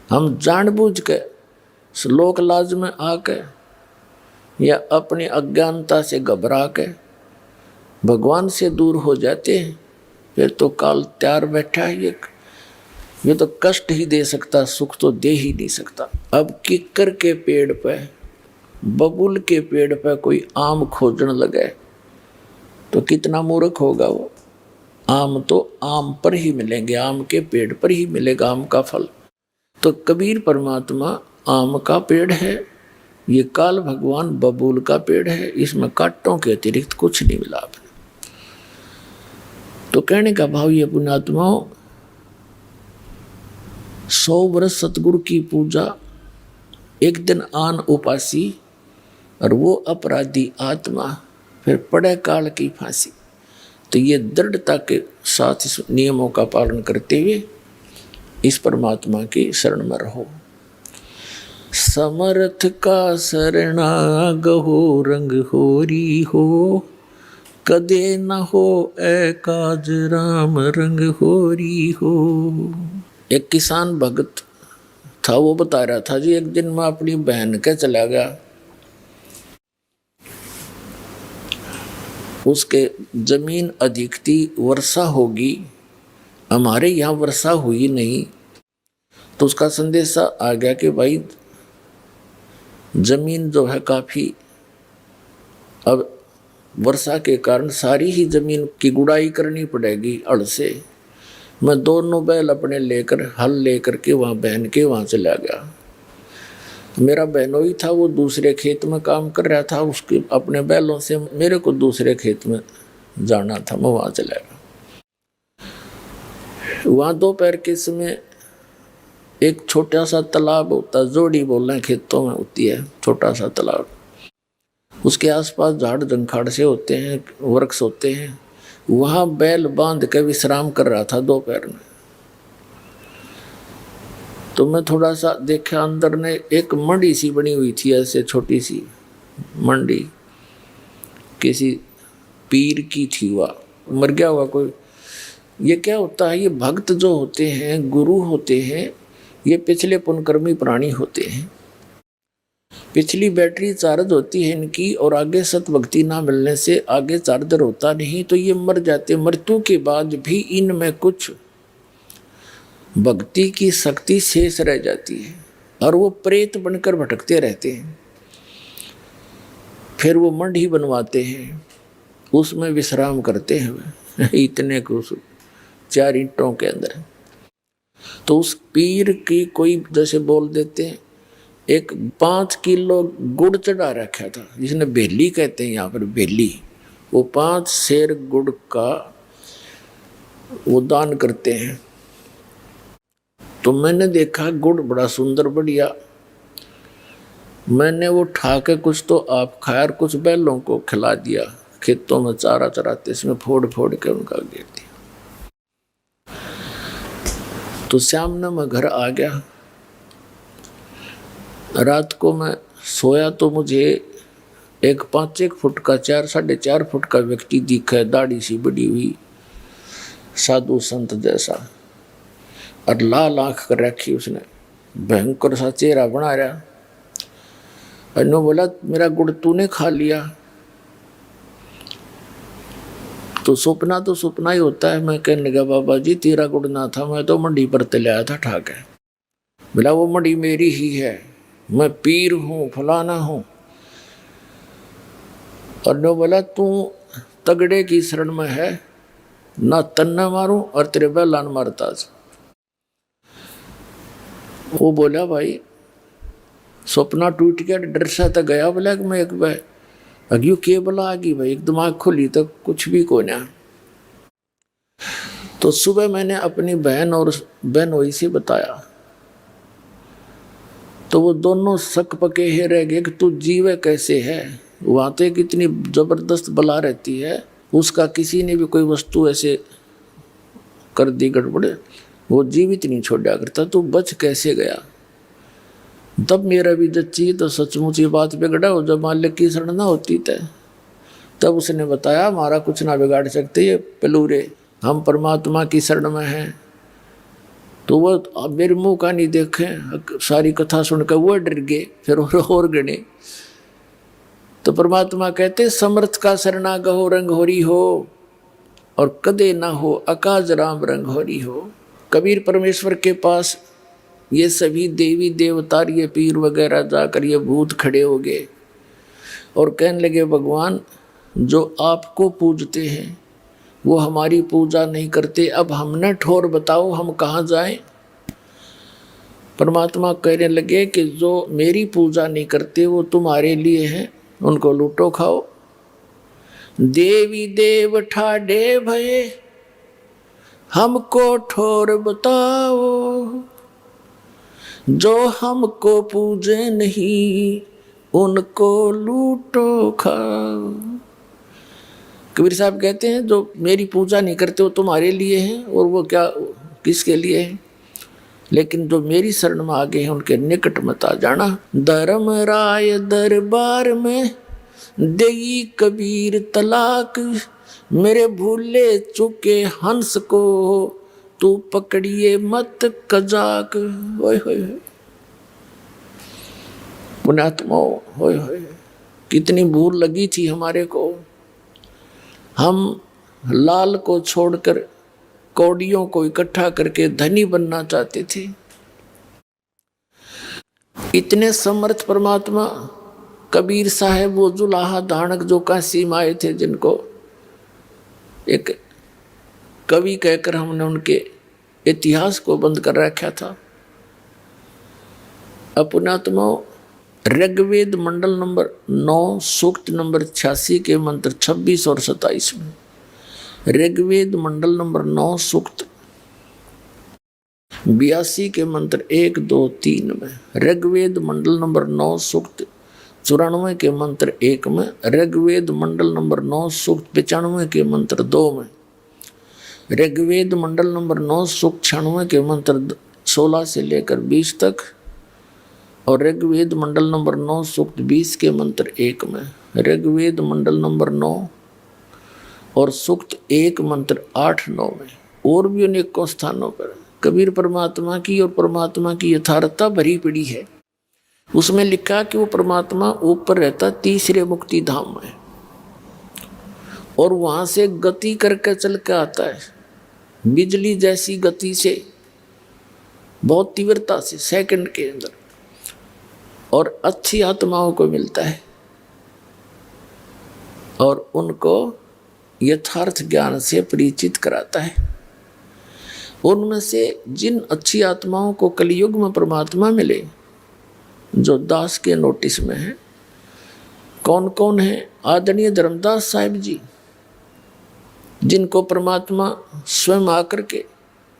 हम जानबूझ के श्लोक लाज में आके या अपनी अज्ञानता से घबरा के भगवान से दूर हो जाते हैं, फिर तो काल तैयार बैठा है। ये तो कष्ट ही दे सकता, सुख तो दे ही नहीं सकता। अब किक्कर के पेड़ पे, बबूल के पेड़ पे कोई आम खोजने लगे तो कितना मूर्ख होगा वो। आम तो आम पर ही मिलेंगे, आम के पेड़ पर ही मिलेगा आम का फल। तो कबीर परमात्मा आम का पेड़ है, ये काल भगवान बबूल का पेड़ है, इसमें कांटों के अतिरिक्त कुछ नहीं मिला। तो कहने का भाव ये पुण्यात्माओं, 100 वर्ष सतगुरु की पूजा, एक दिन आन उपासी, और वो अपराधी आत्मा फिर पड़े काल की फांसी। तो ये दृढ़ता के साथ इस नियमों का पालन करते हुए इस परमात्मा की शरण में रहो। समर्थ का शरणागहो रंग होरी हो, कदे न हो ए काज राम रंग होरी हो। एक किसान भगत था, वो बता रहा था जी, एक दिन मैं अपनी बहन के चला गया, उसके जमीन अधिक थी, वर्षा होगी, हमारे यहाँ वर्षा हुई नहीं। तो उसका संदेशा आ गया कि भाई जमीन जो है काफ़ी, अब वर्षा के कारण सारी ही जमीन की गुड़ाई करनी पड़ेगी हल से। मैं दोनों बैल अपने लेकर, हल लेकर के वहाँ बहन के वहाँ चला गया। मेरा बहनोई था, वो दूसरे खेत में काम कर रहा था, उसके अपने बैलों से मेरे को दूसरे खेत में जाना था, मैं वहाँ चला गया। वहाँ दोपहर के समय एक छोटा सा तालाब होता, जोड़ी बोल रहे हैं, खेतों में होती है छोटा सा तालाब, उसके आसपास झाड़ जंखाड़ से होते हैं, वृक्ष होते हैं। वहाँ बैल बांध के विश्राम कर रहा था दोपहर में। तो मैं थोड़ा सा देखा, अंदर ने एक मंडी सी बनी हुई थी, ऐसे छोटी सी मंडी, किसी पीर की थी, वह मर गया हुआ कोई। ये क्या होता है, ये भक्त जो होते हैं, गुरु होते हैं, ये पिछले पुनकर्मी प्राणी होते हैं। पिछली बैटरी चार्ज होती है इनकी, और आगे सत भक्ति ना मिलने से आगे चार्जर होता नहीं, तो ये मर जाते। मृत्यु के बाद भी इनमें कुछ भक्ति की शक्ति शेष रह जाती है, और वो प्रेत बनकर भटकते रहते हैं। फिर वो मंडी बनवाते हैं, उसमें विश्राम करते हैं इतने कुछ 4 ईंटों के अंदर। तो उस पीर की कोई जैसे बोल देते हैं, एक 5 किलो गुड़ चढ़ा रखा था, जिसने बेली कहते हैं यहाँ पर, बेली। वो 5 सेर गुड़ का वो दान करते हैं। तो मैंने देखा गुड़ बड़ा सुंदर बढ़िया, मैंने वो उठा के कुछ तो आप खाया और कुछ बैलों को खिला दिया। खेतों में चारा चराते, इसमें फोड़ फोड़ के उनका गिर दिया। तो शाम ने मैं घर आ गया। रात को मैं सोया तो मुझे एक 5-1 फुट का, 4-4.5 फुट का व्यक्ति दिखा, दाढ़ी सी बड़ी हुई, साधु संत जैसा, और लाल आंख कर रखी उसने, भयंकर सा चेहरा बना रहा। अन्य बोला, मेरा गुड़ तूने खा लिया? तो सपना ही होता है। मैं कहने लगा, बाबा जी तेरा गुड़ ना था, मैं तो मंडी पर तलाया था ठा के। बोला, वो मंडी मेरी ही है, मैं पीर हूँ, फलाना हूँ। और नो बोला, तू तगड़े की शरण में है, ना तन्ना मारूं और तेरे बैलान मारता। वो बोला, भाई सपना टूट गया, डर सा तो गया। बोला कि मैं एक बार अग्यू के बोला आ गई भाई, एक दिमाग खुली तो कुछ भी को ना। तो सुबह मैंने अपनी बहन और बहनोई से बताया, तो वो दोनों शक पके ही रह गए कि तू जीवे कैसे है। वहाँ तो एक इतनी जबरदस्त बला रहती है, उसका किसी ने भी कोई वस्तु ऐसे कर दी गड़बड़, वो जीवित नहीं छोड़ा करता, तू बच कैसे गया? तब मेरा भी जच्ची तो सचमुच ये बात बिगड़ा हो, जब मालिक की शरण ना होती तब उसने बताया हमारा कुछ ना बिगाड़ सकते ये पेलूरे, हम परमात्मा की शरण में हैं। तो वो अब मेरे मुंह का नहीं देखे, सारी कथा सुनकर वो डर गए, फिर और गणे। तो परमात्मा कहते समर्थ का शरणा गहो रंग होरी हो, और कदे ना हो अकाज राम रंग होरी हो। कबीर परमेश्वर के पास ये सभी देवी देवता, ये पीर वगैरह जाकर ये भूत खड़े हो गए और कहने लगे भगवान जो आपको पूजते हैं वो हमारी पूजा नहीं करते, अब हमने ठोर बताओ हम कहाँ जाएं। परमात्मा कहने लगे कि जो मेरी पूजा नहीं करते वो तुम्हारे लिए हैं, उनको लूटो खाओ। देवी देव ठाडे भये हमको ठोर बताओ, जो हमको पूजे नहीं उनको लूटो खाओ। कबीर साहब कहते हैं जो मेरी पूजा नहीं करते वो तुम्हारे लिए हैं, और वो क्या किसके लिए है, लेकिन जो मेरी शरण में आ गए हैं उनके निकट मत आ जाना। धर्म राय दरबार में देई कबीर तलाक, मेरे भूले चुके हंस को तू पकड़िए मत कजाक। होय होय पुण्यात्मा, होय होय कितनी भूल लगी थी हमारे को। हम लाल को छोड़कर कौड़ियों को इकट्ठा करके धनी बनना चाहते थे। इतने समर्थ परमात्मा कबीर साहब वो जुलाहा दानक जो काशी में आए थे, जिनको एक कवि कहकर हमने उनके इतिहास को बंद कर रखा था। अपनात्मा ऋग्वेद मंडल नंबर 9 सूक्त नंबर 86 के मंत्र 26 और 27 में, ऋग्वेद मंडल नंबर 9 सूक्त 82 के मंत्र 1, 2, 3 में, ऋग्वेद मंडल नंबर 9 सूक्त 94 के मंत्र 1 में, ऋग्वेद मंडल नंबर 9 सूक्त 95 के मंत्र 2 में, ऋग्वेद मंडल नंबर 9 सूक्त 96 के मंत्र 16 से लेकर 20 तक, और ऋग्वेद मंडल नंबर 9 सूक्त 20 के मंत्र 1 में, ऋग्वेद मंडल नंबर 9 और सूक्त 1 मंत्र 8, 9 में, और भी अनेकों स्थानों पर कबीर परमात्मा की और परमात्मा की यथार्थता भरी पड़ी है। उसमें लिखा कि वो परमात्मा ऊपर रहता तीसरे मुक्ति धाम में, और वहां से गति करके चल के आता है, बिजली जैसी गति से, बहुत तीव्रता से, सेकंड के अंदर, और अच्छी आत्माओं को मिलता है और उनको यथार्थ ज्ञान से परिचित कराता है। उनमें से जिन अच्छी आत्माओं को कलयुग में परमात्मा मिले, जो दास के नोटिस में है, कौन कौन है? आदरणीय धर्मदास साहिब जी, जिनको परमात्मा स्वयं आकर के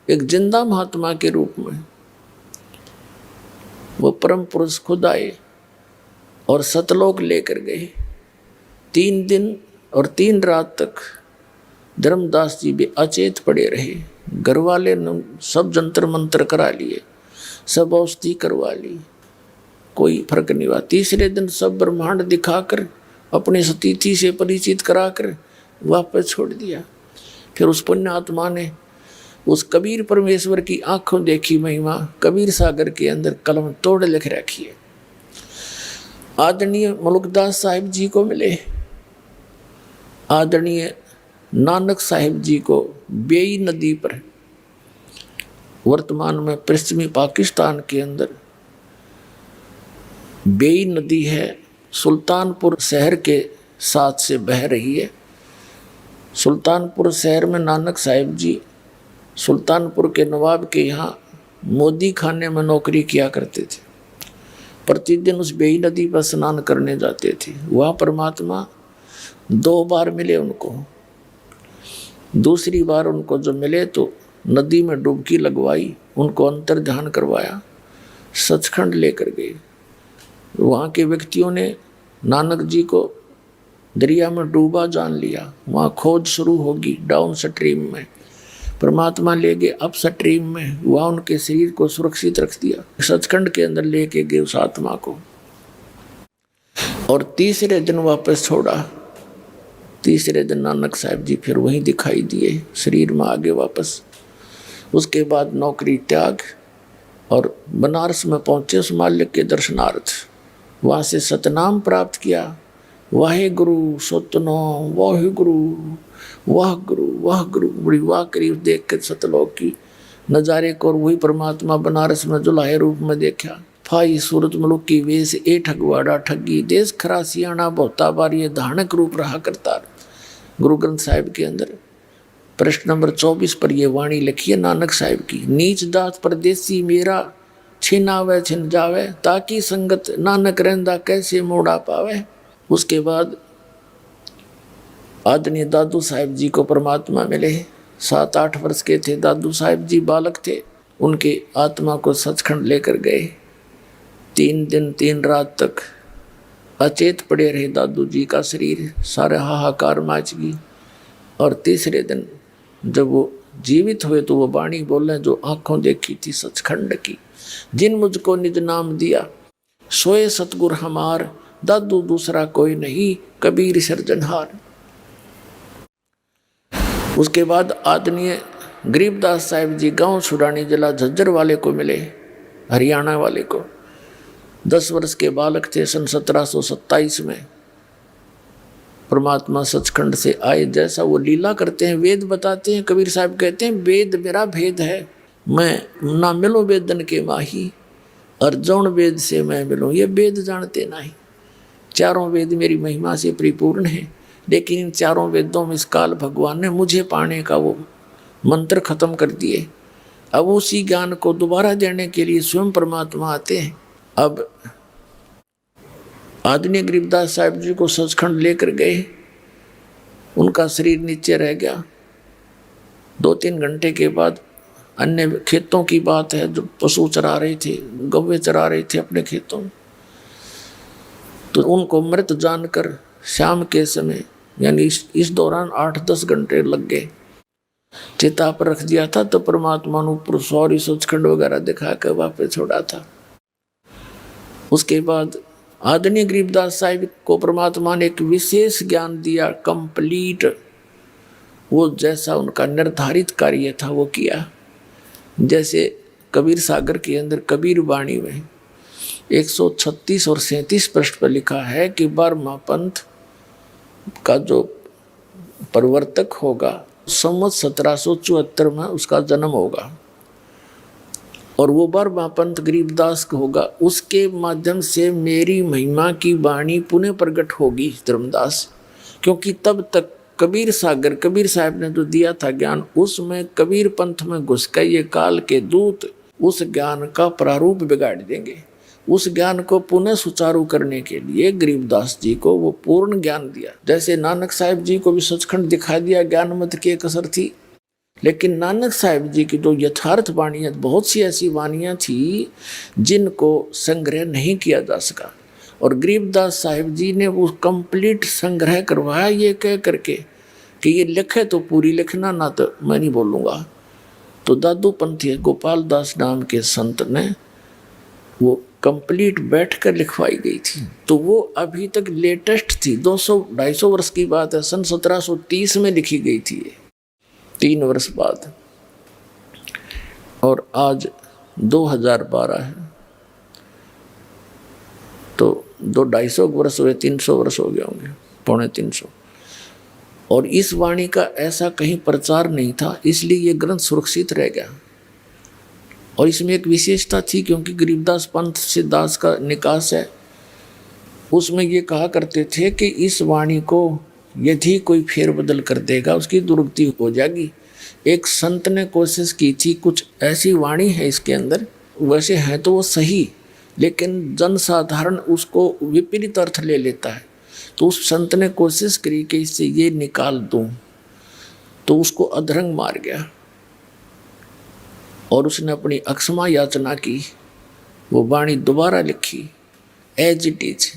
एक जिंदा महात्मा के रूप में, वो परम पुरुष खुद आए और सतलोक लेकर गए। 3 दिन और 3 रात तक धर्मदास जी भी अचेत पड़े रहे। घर वाले ने सब जंतर मंत्र करा लिए, सब औषधि करवा ली, कोई फर्क नहीं हुआ। तीसरे दिन सब ब्रह्मांड दिखाकर अपने स्थिति से परिचित कराकर वापस छोड़ दिया। फिर उस पुण्य आत्मा ने उस कबीर परमेश्वर की आंखों देखी महिमा कबीर सागर के अंदर कलम तोड़ लिख रखी है। आदरणीय मलुकदास साहिब जी को मिले, आदरणीय नानक साहिब जी को बेई नदी पर, वर्तमान में पश्चिमी पाकिस्तान के अंदर बेई नदी है, सुल्तानपुर शहर के साथ से बह रही है। सुल्तानपुर शहर में नानक साहिब जी सुल्तानपुर के नवाब के यहाँ मोदी खाने में नौकरी किया करते थे। प्रतिदिन उस बेई नदी पर स्नान करने जाते थे। वहाँ परमात्मा 2 बार मिले उनको। दूसरी बार उनको जो मिले तो नदी में डुबकी लगवाई, उनको अंतर ध्यान करवाया, सचखंड लेकर गए। वहाँ के व्यक्तियों ने नानक जी को दरिया में डूबा जान लिया। वहाँ खोज शुरू होगी डाउन स्ट्रीम में। परमात्मा ले गए अप स्ट्रीम में, वह उनके शरीर को सुरक्षित रख दिया, सचखंड के अंदर लेके गए उस आत्मा को, और तीसरे दिन वापस छोड़ा। तीसरे दिन नानक साहब जी फिर वहीं दिखाई दिए, शरीर में आगे वापस। उसके बाद नौकरी त्याग और बनारस में पहुंचे उस मालिक के दर्शनार्थ। वहाँ से सतनाम प्राप्त किया, वाहे गुरु सतनो वाहे गुरु वाह गुरु वाह गुरु। बड़ी वाह करीब देख कर सतलोक की नज़ारे को, और वही परमात्मा बनारस में जुलाहे रूप में देखा। फाई सूरत मुलुक की वेश ए ठगवाड़ा ठगी, देश खरा सियाणा बहुता बार, ये धानक रूप रहा करता। गुरु ग्रंथ साहिब के अंदर प्रश्न नंबर 24 पर यह वाणी लिखी है नानक साहिब की। नीच दास परदेसी मेरा, छिनावे छिन जावे, ताकि संगत नानक रहंदा कैसे मोड़ा पावे। उसके बाद आदरणीय दादू साहिब जी को परमात्मा मिले। 7-8 वर्ष के थे दादू साहिब जी, बालक थे। उनके आत्मा को सचखंड लेकर गए। 3 दिन 3 रात तक अचेत पड़े रहे दादू जी का शरीर, सारे हाहाकार माच गई। और तीसरे दिन जब वो जीवित हुए तो वो वाणी बोले जो आंखों देखी थी सचखंड की। जिन मुझको निज नाम दिया, सोए सतगुर हमार, दादू दूसरा कोई नहीं, कबीर सिरजनहार। उसके बाद आदरणीय गरीबदास साहिब जी गांव छुड़ानी जिला झज्जर वाले को मिले, हरियाणा वाले को। 10 वर्ष के बालक थे। सन 1727 में परमात्मा सचखंड से आए। जैसा वो लीला करते हैं, वेद बताते हैं। कबीर साहब कहते हैं वेद मेरा भेद है, मैं ना मिलो वेदन के माही, और जौन वेद से मैं मिलूँ, ये वेद जानते नहीं। चारों वेद मेरी महिमा से परिपूर्ण है, लेकिन इन चारों वेदों में इस काल भगवान ने मुझे पाने का वो मंत्र खत्म कर दिए। अब उसी ज्ञान को दोबारा देने के लिए स्वयं परमात्मा आते हैं। अब आदरणीय गरीबदास साहिब जी को सचखंड लेकर गए। उनका शरीर नीचे रह गया। 2-3 घंटे के बाद अन्य खेतों की बात है, जो पशु चरा रहे थे, गौवे चरा रहे थे अपने खेतों में, तो उनको मृत जानकर शाम के समय यानी इस दौरान 8-10 घंटे लग गए। चिता पर रख दिया था तो परमात्मा ने ऊपर सौरी सचखंड वगैरह दिखा कर वापस छोड़ा था। उसके बाद आदरणीय गरीबदास साहिब को परमात्मा ने एक विशेष ज्ञान दिया, कंप्लीट। वो जैसा उनका निर्धारित कार्य था वो किया। जैसे कबीर सागर के अंदर कबीर वाणी में 136 और 37 पृष्ठ पर लिखा है कि 12वां पंथ का जो प्रवर्तक होगा, संवत 1774 में उसका जन्म होगा, और वो 12वां पंथ गरीबदास का होगा। उसके माध्यम से मेरी महिमा की वाणी पुनः प्रकट होगी धर्मदास। क्योंकि तब तक कबीर सागर कबीर साहब ने जो दिया था ज्ञान, उसमें कबीर पंथ में घुस कर ये काल के दूत उस ज्ञान का प्रारूप बिगाड़ देंगे। उस ज्ञान को पुनः सुचारू करने के लिए गरीबदास जी को वो पूर्ण ज्ञान दिया। जैसे नानक साहिब जी को भी सचखंड दिखा दिया, ज्ञान मत की कसर थी, लेकिन नानक साहिब जी की जो यथार्थ वाणियाँ, बहुत सी ऐसी वाणियाँ थी जिनको संग्रह नहीं किया जा सका, और गरीबदास साहिब जी ने वो कंप्लीट संग्रह करवाया, ये कह करके कि ये लिखे तो पूरी लिखना, ना तो मैं नहीं बोलूँगा। तो दादू पंथी गोपाल दास नाम के संत ने वो कंप्लीट बैठ कर लिखवाई गई थी। तो वो अभी तक लेटेस्ट थी, 200-250 वर्ष की बात है। सन 1730 में लिखी गई थी, 3 वर्ष बाद, और आज 2012 है, तो 250 वर्ष हुए, 300 वर्ष हो गए होंगे, 250। और इस वाणी का ऐसा कहीं प्रचार नहीं था, इसलिए ये ग्रंथ सुरक्षित रह गया। और इसमें एक विशेषता थी, क्योंकि गरीबदास पंथ से दास का निकास है, उसमें ये कहा करते थे कि इस वाणी को यदि कोई फेरबदल कर देगा उसकी दुर्गति हो जाएगी। एक संत ने कोशिश की थी, कुछ ऐसी वाणी है इसके अंदर, वैसे है तो वो सही, लेकिन जनसाधारण उसको विपरीत अर्थ ले लेता है। तो उस संत ने कोशिश करी कि इससे ये निकाल दूं, तो उसको अधरंग मार गया, और उसने अपनी अक्षमा याचना की, वो वाणी दोबारा लिखी एज इट इज।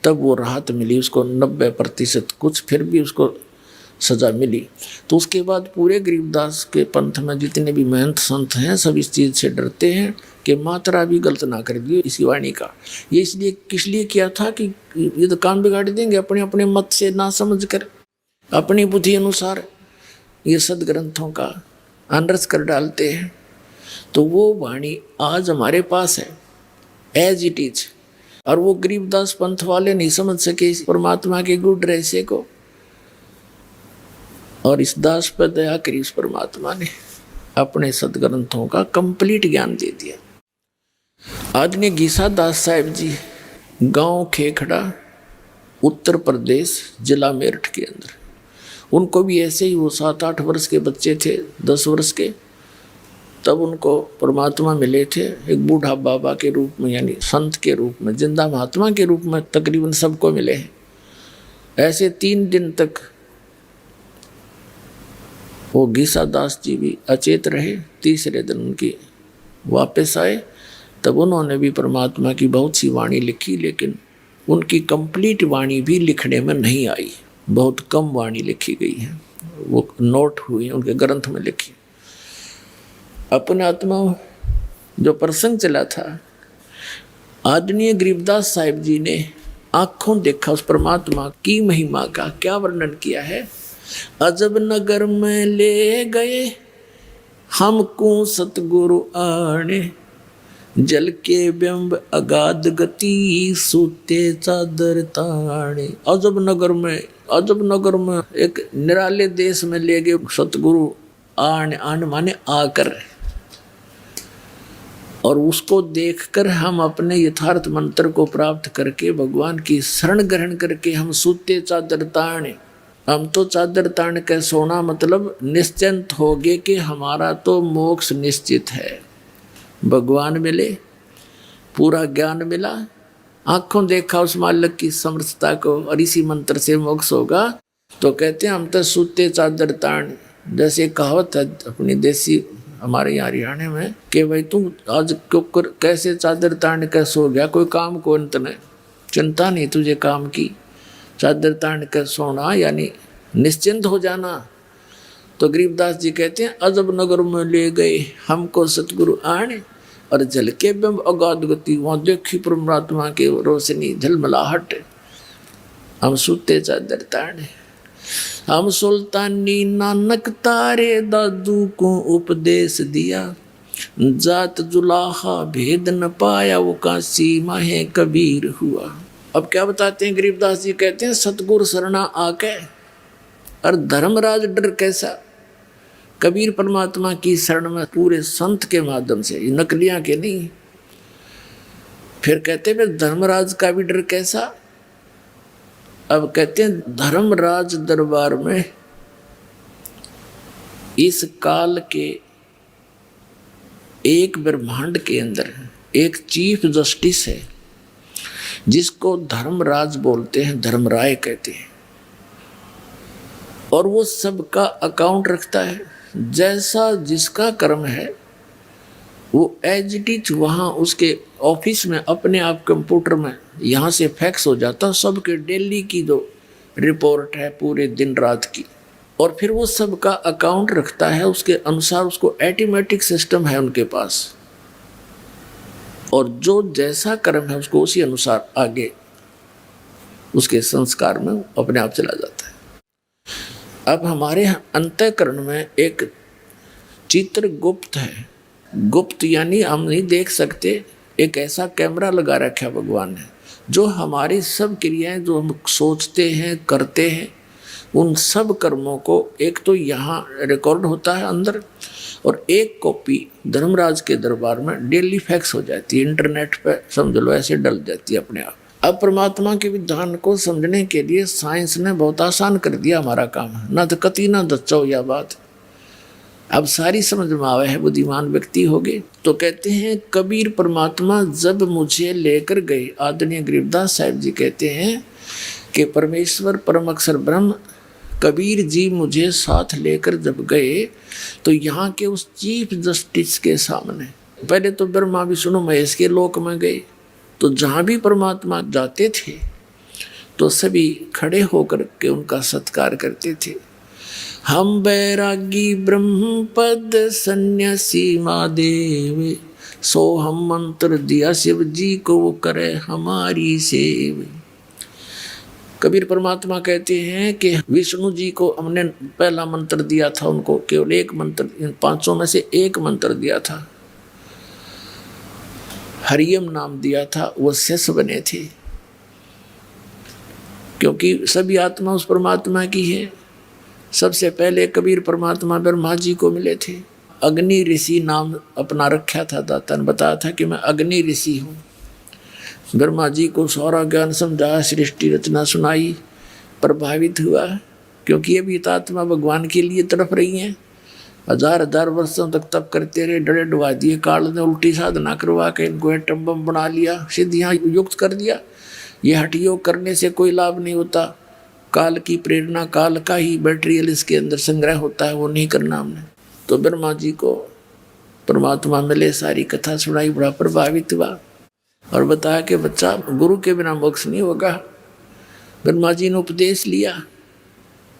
तब वो राहत मिली उसको 90%, कुछ फिर भी उसको सजा मिली। तो उसके बाद पूरे गरीबदास के पंथ में जितने भी महंत संत हैं सब इस चीज़ से डरते हैं कि मात्रा भी गलत ना कर दियो इसी वाणी का। ये इसलिए किस लिए किया था कि ये तो काम बिगाड़ देंगे, अपने अपने मत से ना समझ कर अपनी बुद्धि अनुसार ये सदग्रंथों का अनरस कर डालते हैं। तो वो वाणी आज हमारे पास है एज इट इज, और वो गरीबदास पंथ वाले नहीं समझ सके इस परमात्मा के गुण रहस्य को, और इस दास पर दया करी उस परमात्मा ने अपने सदग्रंथों का कंप्लीट ज्ञान दे दिया। आदरणीय गीसा दास साहिब जी गांव खेखड़ा उत्तर प्रदेश जिला मेरठ के अंदर, उनको भी ऐसे ही वो 7-8 वर्ष के बच्चे थे, 10 वर्ष के, तब उनको परमात्मा मिले थे एक बूढ़ा बाबा के रूप में, यानी संत के रूप में, जिंदा महात्मा के रूप में तकरीबन सबको मिले हैं। ऐसे 3 दिन तक वो गीसा दास जी भी अचेत रहे। तीसरे दिन उनकी वापस आए, तब उन्होंने भी परमात्मा की बहुत सी वाणी लिखी, लेकिन उनकी कंप्लीट वाणी भी लिखने में नहीं आई, बहुत कम वाणी लिखी गई है, वो नोट हुई उनके ग्रंथ में लिखी। अपने आत्मा जो प्रसंग चला था, आदरणीय गरीबदास साहिब जी ने आंखों देखा उस परमात्मा की महिमा का। क्या वर्णन किया है? अजब नगर में ले गए हमको सतगुरु आने, जल के बिंब अगाध गति सूते चादर ताने। अजब नगर में एक निराले देश में ले गए सतगुरु आने माने आकर, और उसको देखकर हम अपने यथार्थ मंत्र को प्राप्त करके भगवान की शरण ग्रहण करके हम सूते चादर ताने। हम तो चादर तान के सोना, मतलब निश्चिंत हो गए कि हमारा तो मोक्ष निश्चित है, भगवान मिले, पूरा ज्ञान मिला, आंखों देखा उस मालिक की समर्थता को, और इसी मंत्र से मोक्ष होगा। तो कहते हैं हम तो सूते चादर तान, जैसे कहावत है अपनी देसी हमारे यहाँ हरियाणा में कि भाई तुम आज कैसे चादर तान के सो गया, कोई काम को अंत नहीं, चिंता नहीं तुझे काम की, चादर तान के सोना यानी निश्चिंत हो जाना। तो गरीबदास जी कहते हैं अजब नगर में ले गए हमको सतगुरु आने, और जल के बिंब अगाध गति, वहाँ देखी परमात्मा के रोशनी झलमलाहट, हम सूते चादर ताने। हम सुल्तानी नानक तारे दादू को उपदेश दिया, जात जुलाहा भेद न पाया वो काशी माहे कबीर हुआ। अब क्या बताते हैं गरीबदास जी? कहते हैं सतगुरु शरणा आके और धर्मराज डर कैसा। कबीर परमात्मा की शरण में पूरे संत के माध्यम से, ये नकलियां के नहीं। फिर कहते हैं धर्मराज का भी डर कैसा। अब कहते हैं धर्मराज दरबार में इस काल के एक ब्रह्मांड के अंदर एक चीफ जस्टिस है जिसको धर्मराज बोलते हैं, धर्मराय कहते हैं, और वो सबका अकाउंट रखता है। जैसा जिसका कर्म है वो एज इट इज वहाँ उसके ऑफिस में अपने आप कंप्यूटर में यहाँ से फैक्स हो जाता, सबके डेली की जो रिपोर्ट है पूरे दिन रात की, और फिर वो सबका अकाउंट रखता है, उसके अनुसार उसको ऑटोमेटिक सिस्टम है उनके पास, और जो जैसा कर्म है उसको उसी अनुसार आगे उसके संस्कार में अपने आप चला जाता है। अब हमारे अंतःकरण में एक चित्र गुप्त है, गुप्त यानी हम नहीं देख सकते, एक ऐसा कैमरा लगा रखा है भगवान ने, जो हमारी सब क्रियाएं जो हम सोचते हैं करते हैं उन सब कर्मों को एक तो यहाँ रिकॉर्ड होता है अंदर, और एक कॉपी धर्मराज के दरबार में डेली फैक्स हो जाती है, इंटरनेट पे समझ लो ऐसे डल जाती है अपने आप। अब परमात्मा के विधान को समझने के लिए साइंस ने बहुत आसान कर दिया हमारा काम, ना तो कति ना दच्चो या बात, अब सारी समझ में आवे है, बुद्धिमान व्यक्ति हो गए। तो कहते हैं कबीर परमात्मा जब मुझे लेकर गए, आदरणीय गरीबदास साहिब जी कहते हैं कि परमेश्वर परम अक्षर ब्रह्म कबीर जी मुझे साथ लेकर जब गए तो यहाँ के उस चीफ जस्टिस के सामने, पहले तो ब्रह्मा विष्णु महेश के लोक में गए, तो जहाँ भी परमात्मा जाते थे तो सभी खड़े होकर के उनका सत्कार करते थे, हम बैरागी ब्रह्म पद सन्यासी महादेव, सो हम मंत्र दिया शिव जी को, वो करे हमारी सेव। कबीर परमात्मा कहते हैं कि विष्णु जी को हमने पहला मंत्र दिया था, उनको केवल एक मंत्र, इन 500 में से एक मंत्र दिया था, हरियम नाम दिया था, वो शिष्य बने थे, क्योंकि सभी आत्मा उस परमात्मा की है। सबसे पहले कबीर परमात्मा ब्रह्मा जी को मिले थे। अग्नि ऋषि नाम अपना रखा था, दाता ने बताया था कि मैं अग्नि ऋषि हूँ। ब्रह्मा जी को सारा ज्ञान समझाया, सृष्टि रचना सुनाई, प्रभावित हुआ, क्योंकि ये भी आत्मा भगवान के लिए तड़प रही हैं। हजार हजार वर्षों तक तप करते रहे, डरे डुबा दिए, काल ने उल्टी साधना करवा के इनको एटम बम बना लिया, सिद्धियाँ युक्त कर दिया। ये हठ योग करने से कोई लाभ नहीं होता, काल की प्रेरणा, काल का ही मटेरियल इसके अंदर संग्रह होता है, वो नहीं करना हमने। तो ब्रह्मा जी को परमात्मा मिले, सारी कथा सुनाई, बड़ा प्रभावित हुआ और बताया कि बच्चा गुरु के बिना मोक्ष नहीं होगा। ब्रह्मा जी ने उपदेश लिया,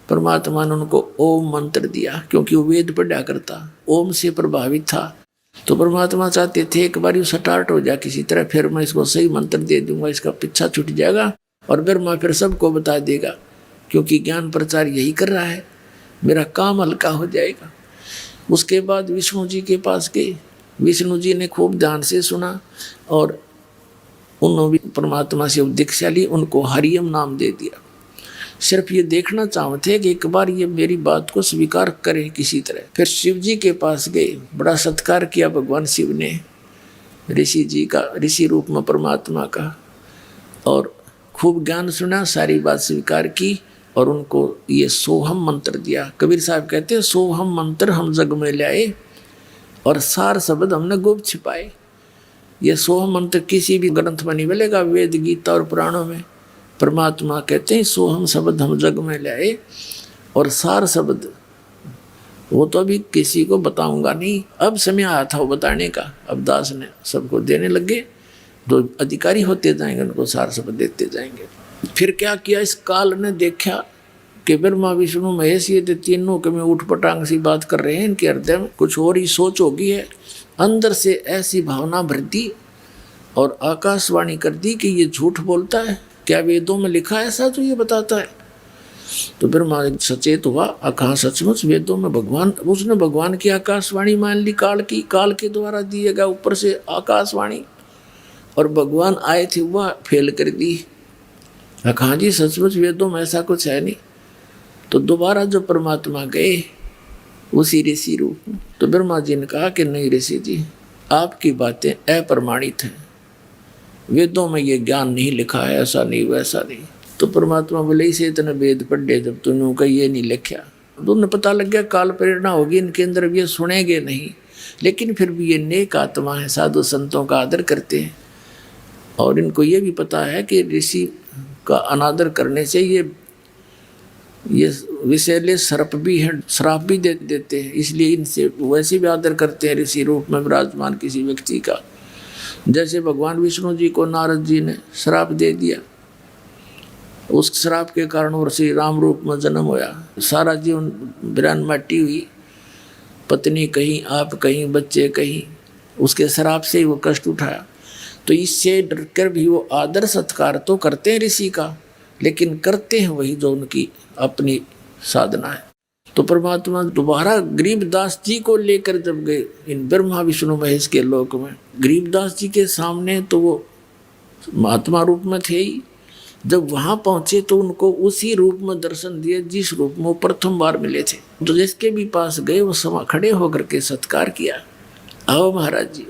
परमात्मा ने उनको ओम मंत्र दिया, क्योंकि वो वेद पढ़ा करता, ओम से प्रभावित था। तो परमात्मा चाहते थे एक बार स्टार्ट हो जाए किसी तरह, फिर मैं इसको सही मंत्र दे दूंगा, इसका पीछा छूट जाएगा और ब्रह्मा फिर सबको बता देगा, क्योंकि ज्ञान प्रचार यही कर रहा है, मेरा काम हल्का हो जाएगा। उसके बाद विष्णु जी के पास गए, विष्णु जी ने खूब ध्यान से सुना और उन्होंने परमात्मा से दीक्षा ली, उनको हरियम नाम दे दिया। सिर्फ ये देखना चाहते कि एक बार ये मेरी बात को स्वीकार करे किसी तरह। फिर शिव जी के पास गए, बड़ा सत्कार किया भगवान शिव ने ऋषि जी का, ऋषि रूप में परमात्मा का, और खूब ज्ञान सुना, सारी बात स्वीकार की और उनको ये सोहम मंत्र दिया। कबीर साहब कहते हैं सोहम मंत्र हम जग में लाए और सार शब्द हमने गुप्त छिपाए। ये सोहम मंत्र किसी भी ग्रंथ में नहीं मिलेगा, वेद गीता और पुराणों में। परमात्मा कहते हैं सोहम शब्द हम जग में लाए और सार शब्द वो तो अभी किसी को बताऊंगा नहीं, अब समय आया था वो बताने का, अब दास ने सबको देने लगे, जो अधिकारी होते जाएंगे उनको सार शब्द देते जाएंगे। फिर क्या किया, इस काल ने देखा कि ब्रह्मा विष्णु महेश ये तीनों के में उठ पटांग सी बात कर रहे हैं, इनके हृदय में कुछ और ही सोच होगी है। अंदर से ऐसी भावना भर दी और आकाशवाणी कर दी कि ये झूठ बोलता है, क्या वेदों में लिखा है ऐसा जो ये बताता है? तो ब्रह्मा सचेत हुआ, कहा सचमुच वेदों में भगवान, उसने भगवान की आकाशवाणी मान ली, काल की, काल के द्वारा दिए गया ऊपर से आकाशवाणी, और भगवान आए थे वह फेल कर दी। कहा जी सचमुच वेदों में ऐसा कुछ है नहीं। तो दोबारा जो परमात्मा गए उसी ऋषि रूप में, तो ब्रह्मा जी ने कहा कि नहीं ऋषि जी, आपकी बातें अप्रमाणित हैं, वेदों में ये ज्ञान नहीं लिखा है, ऐसा नहीं वैसा नहीं। तो परमात्मा बोले इसे इतने वेद पढ़े जब तूने का ये नहीं लिखा, तो उन्हें पता लग गया काल प्रेरणा होगी इनके अंदर, ये सुनेंगे नहीं, लेकिन फिर भी ये नेक आत्मा है, साधु संतों का आदर करते हैं और इनको ये भी पता है कि ऋषि का अनादर करने से ये विषैले सर्प भी है, श्राप भी देते हैं, इसलिए इनसे वैसे भी आदर करते हैं ऋषि रूप में विराजमान किसी व्यक्ति का। जैसे भगवान विष्णु जी को नारद जी ने श्राप दे दिया, उस श्राप के कारण वो श्री राम रूप में जन्म होया, सारा जीवन बिरान माटी हुई, पत्नी कहीं, आप कहीं, बच्चे कहीं, उसके श्राप से ही वो कष्ट उठाया। तो इससे डरकर भी वो आदर सत्कार तो करते हैं ऋषि का, लेकिन करते हैं वही जो उनकी अपनी साधना है। तो परमात्मा दोबारा गरीबदास जी को लेकर जब गए इन ब्रह्मा विष्णु महेश के लोक में, गरीबदास जी के सामने तो वो महात्मा रूप में थे ही, जब वहाँ पहुँचे तो उनको उसी रूप में दर्शन दिए जिस रूप में वो प्रथम बार मिले थे। तो जिसके भी पास गए वो खड़े होकर के सत्कार किया, आओ महाराज जी।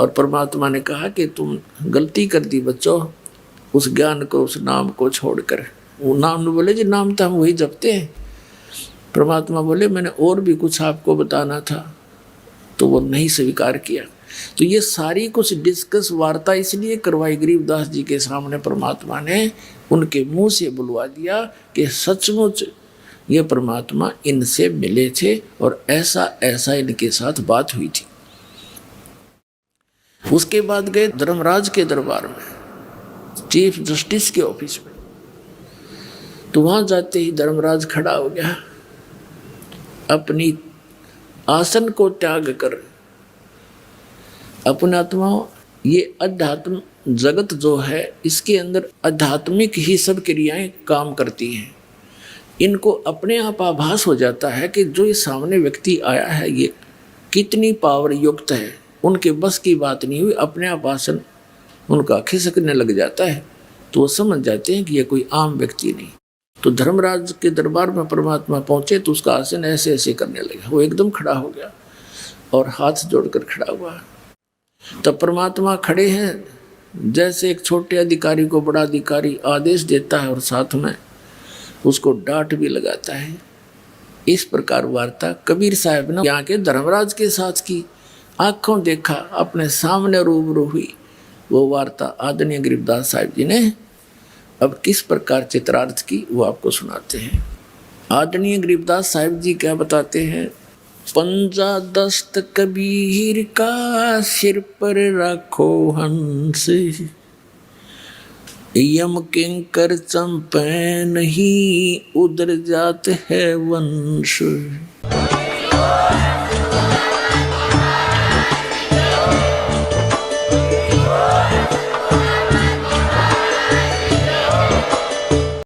और परमात्मा ने कहा कि तुम गलती कर दी बच्चों, उस ज्ञान को, उस नाम को छोड़कर। वो नाम ने बोले जी नाम तो हम वही जपते हैं। परमात्मा बोले मैंने और भी कुछ आपको बताना था, तो वो नहीं स्वीकार किया। तो ये सारी कुछ डिस्कस वार्ता इसलिए करवाई गरीबदास जी के सामने, परमात्मा ने उनके मुंह से बुलवा दिया कि सचमुच ये परमात्मा इनसे मिले थे और ऐसा ऐसा इनके साथ बात हुई थी। उसके बाद गए धर्मराज के दरबार में, चीफ जस्टिस के ऑफिस में। तो वहां जाते ही धर्मराज खड़ा हो गया, अपनी आसन को त्याग कर। अपने आत्मा, ये अध्यात्म जगत जो है इसके अंदर आध्यात्मिक ही सब क्रियाएं काम करती हैं। इनको अपने आप आभास हो जाता है कि जो ये सामने व्यक्ति आया है ये कितनी पावर युक्त है। उनके बस की बात नहीं हुई, अपने आप आसन उनका खिसकने लग जाता है, तो वो समझ जाते हैं कि ये कोई आम व्यक्ति नहीं। तो धर्मराज के दरबार में परमात्मा पहुंचे तो उसका आसन ऐसे ऐसे करने लगा। वो एकदम खड़ा हो गया और हाथ जोड़कर खड़ा हुआ। तब परमात्मा खड़े हैं, जैसे एक छोटे अधिकारी को बड़ा अधिकारी आदेश देता है और साथ में उसको डांट भी लगाता है। इस प्रकार वार्ता कबीर साहब ने यहाँ के धर्मराज के साथ की। आंखों देखा, अपने सामने रूबरू हुई वो वार्ता आदरणीय गरीबदास साहिब जी ने अब किस प्रकार चित्रार्थ की वो आपको सुनाते हैं। आदरणीय गरीबदास साहिब जी क्या बताते हैं। पंजा दस्त कबीर का सिर पर रखो हंस, यम किंकर चंपे नहीं उधर जात है वंश।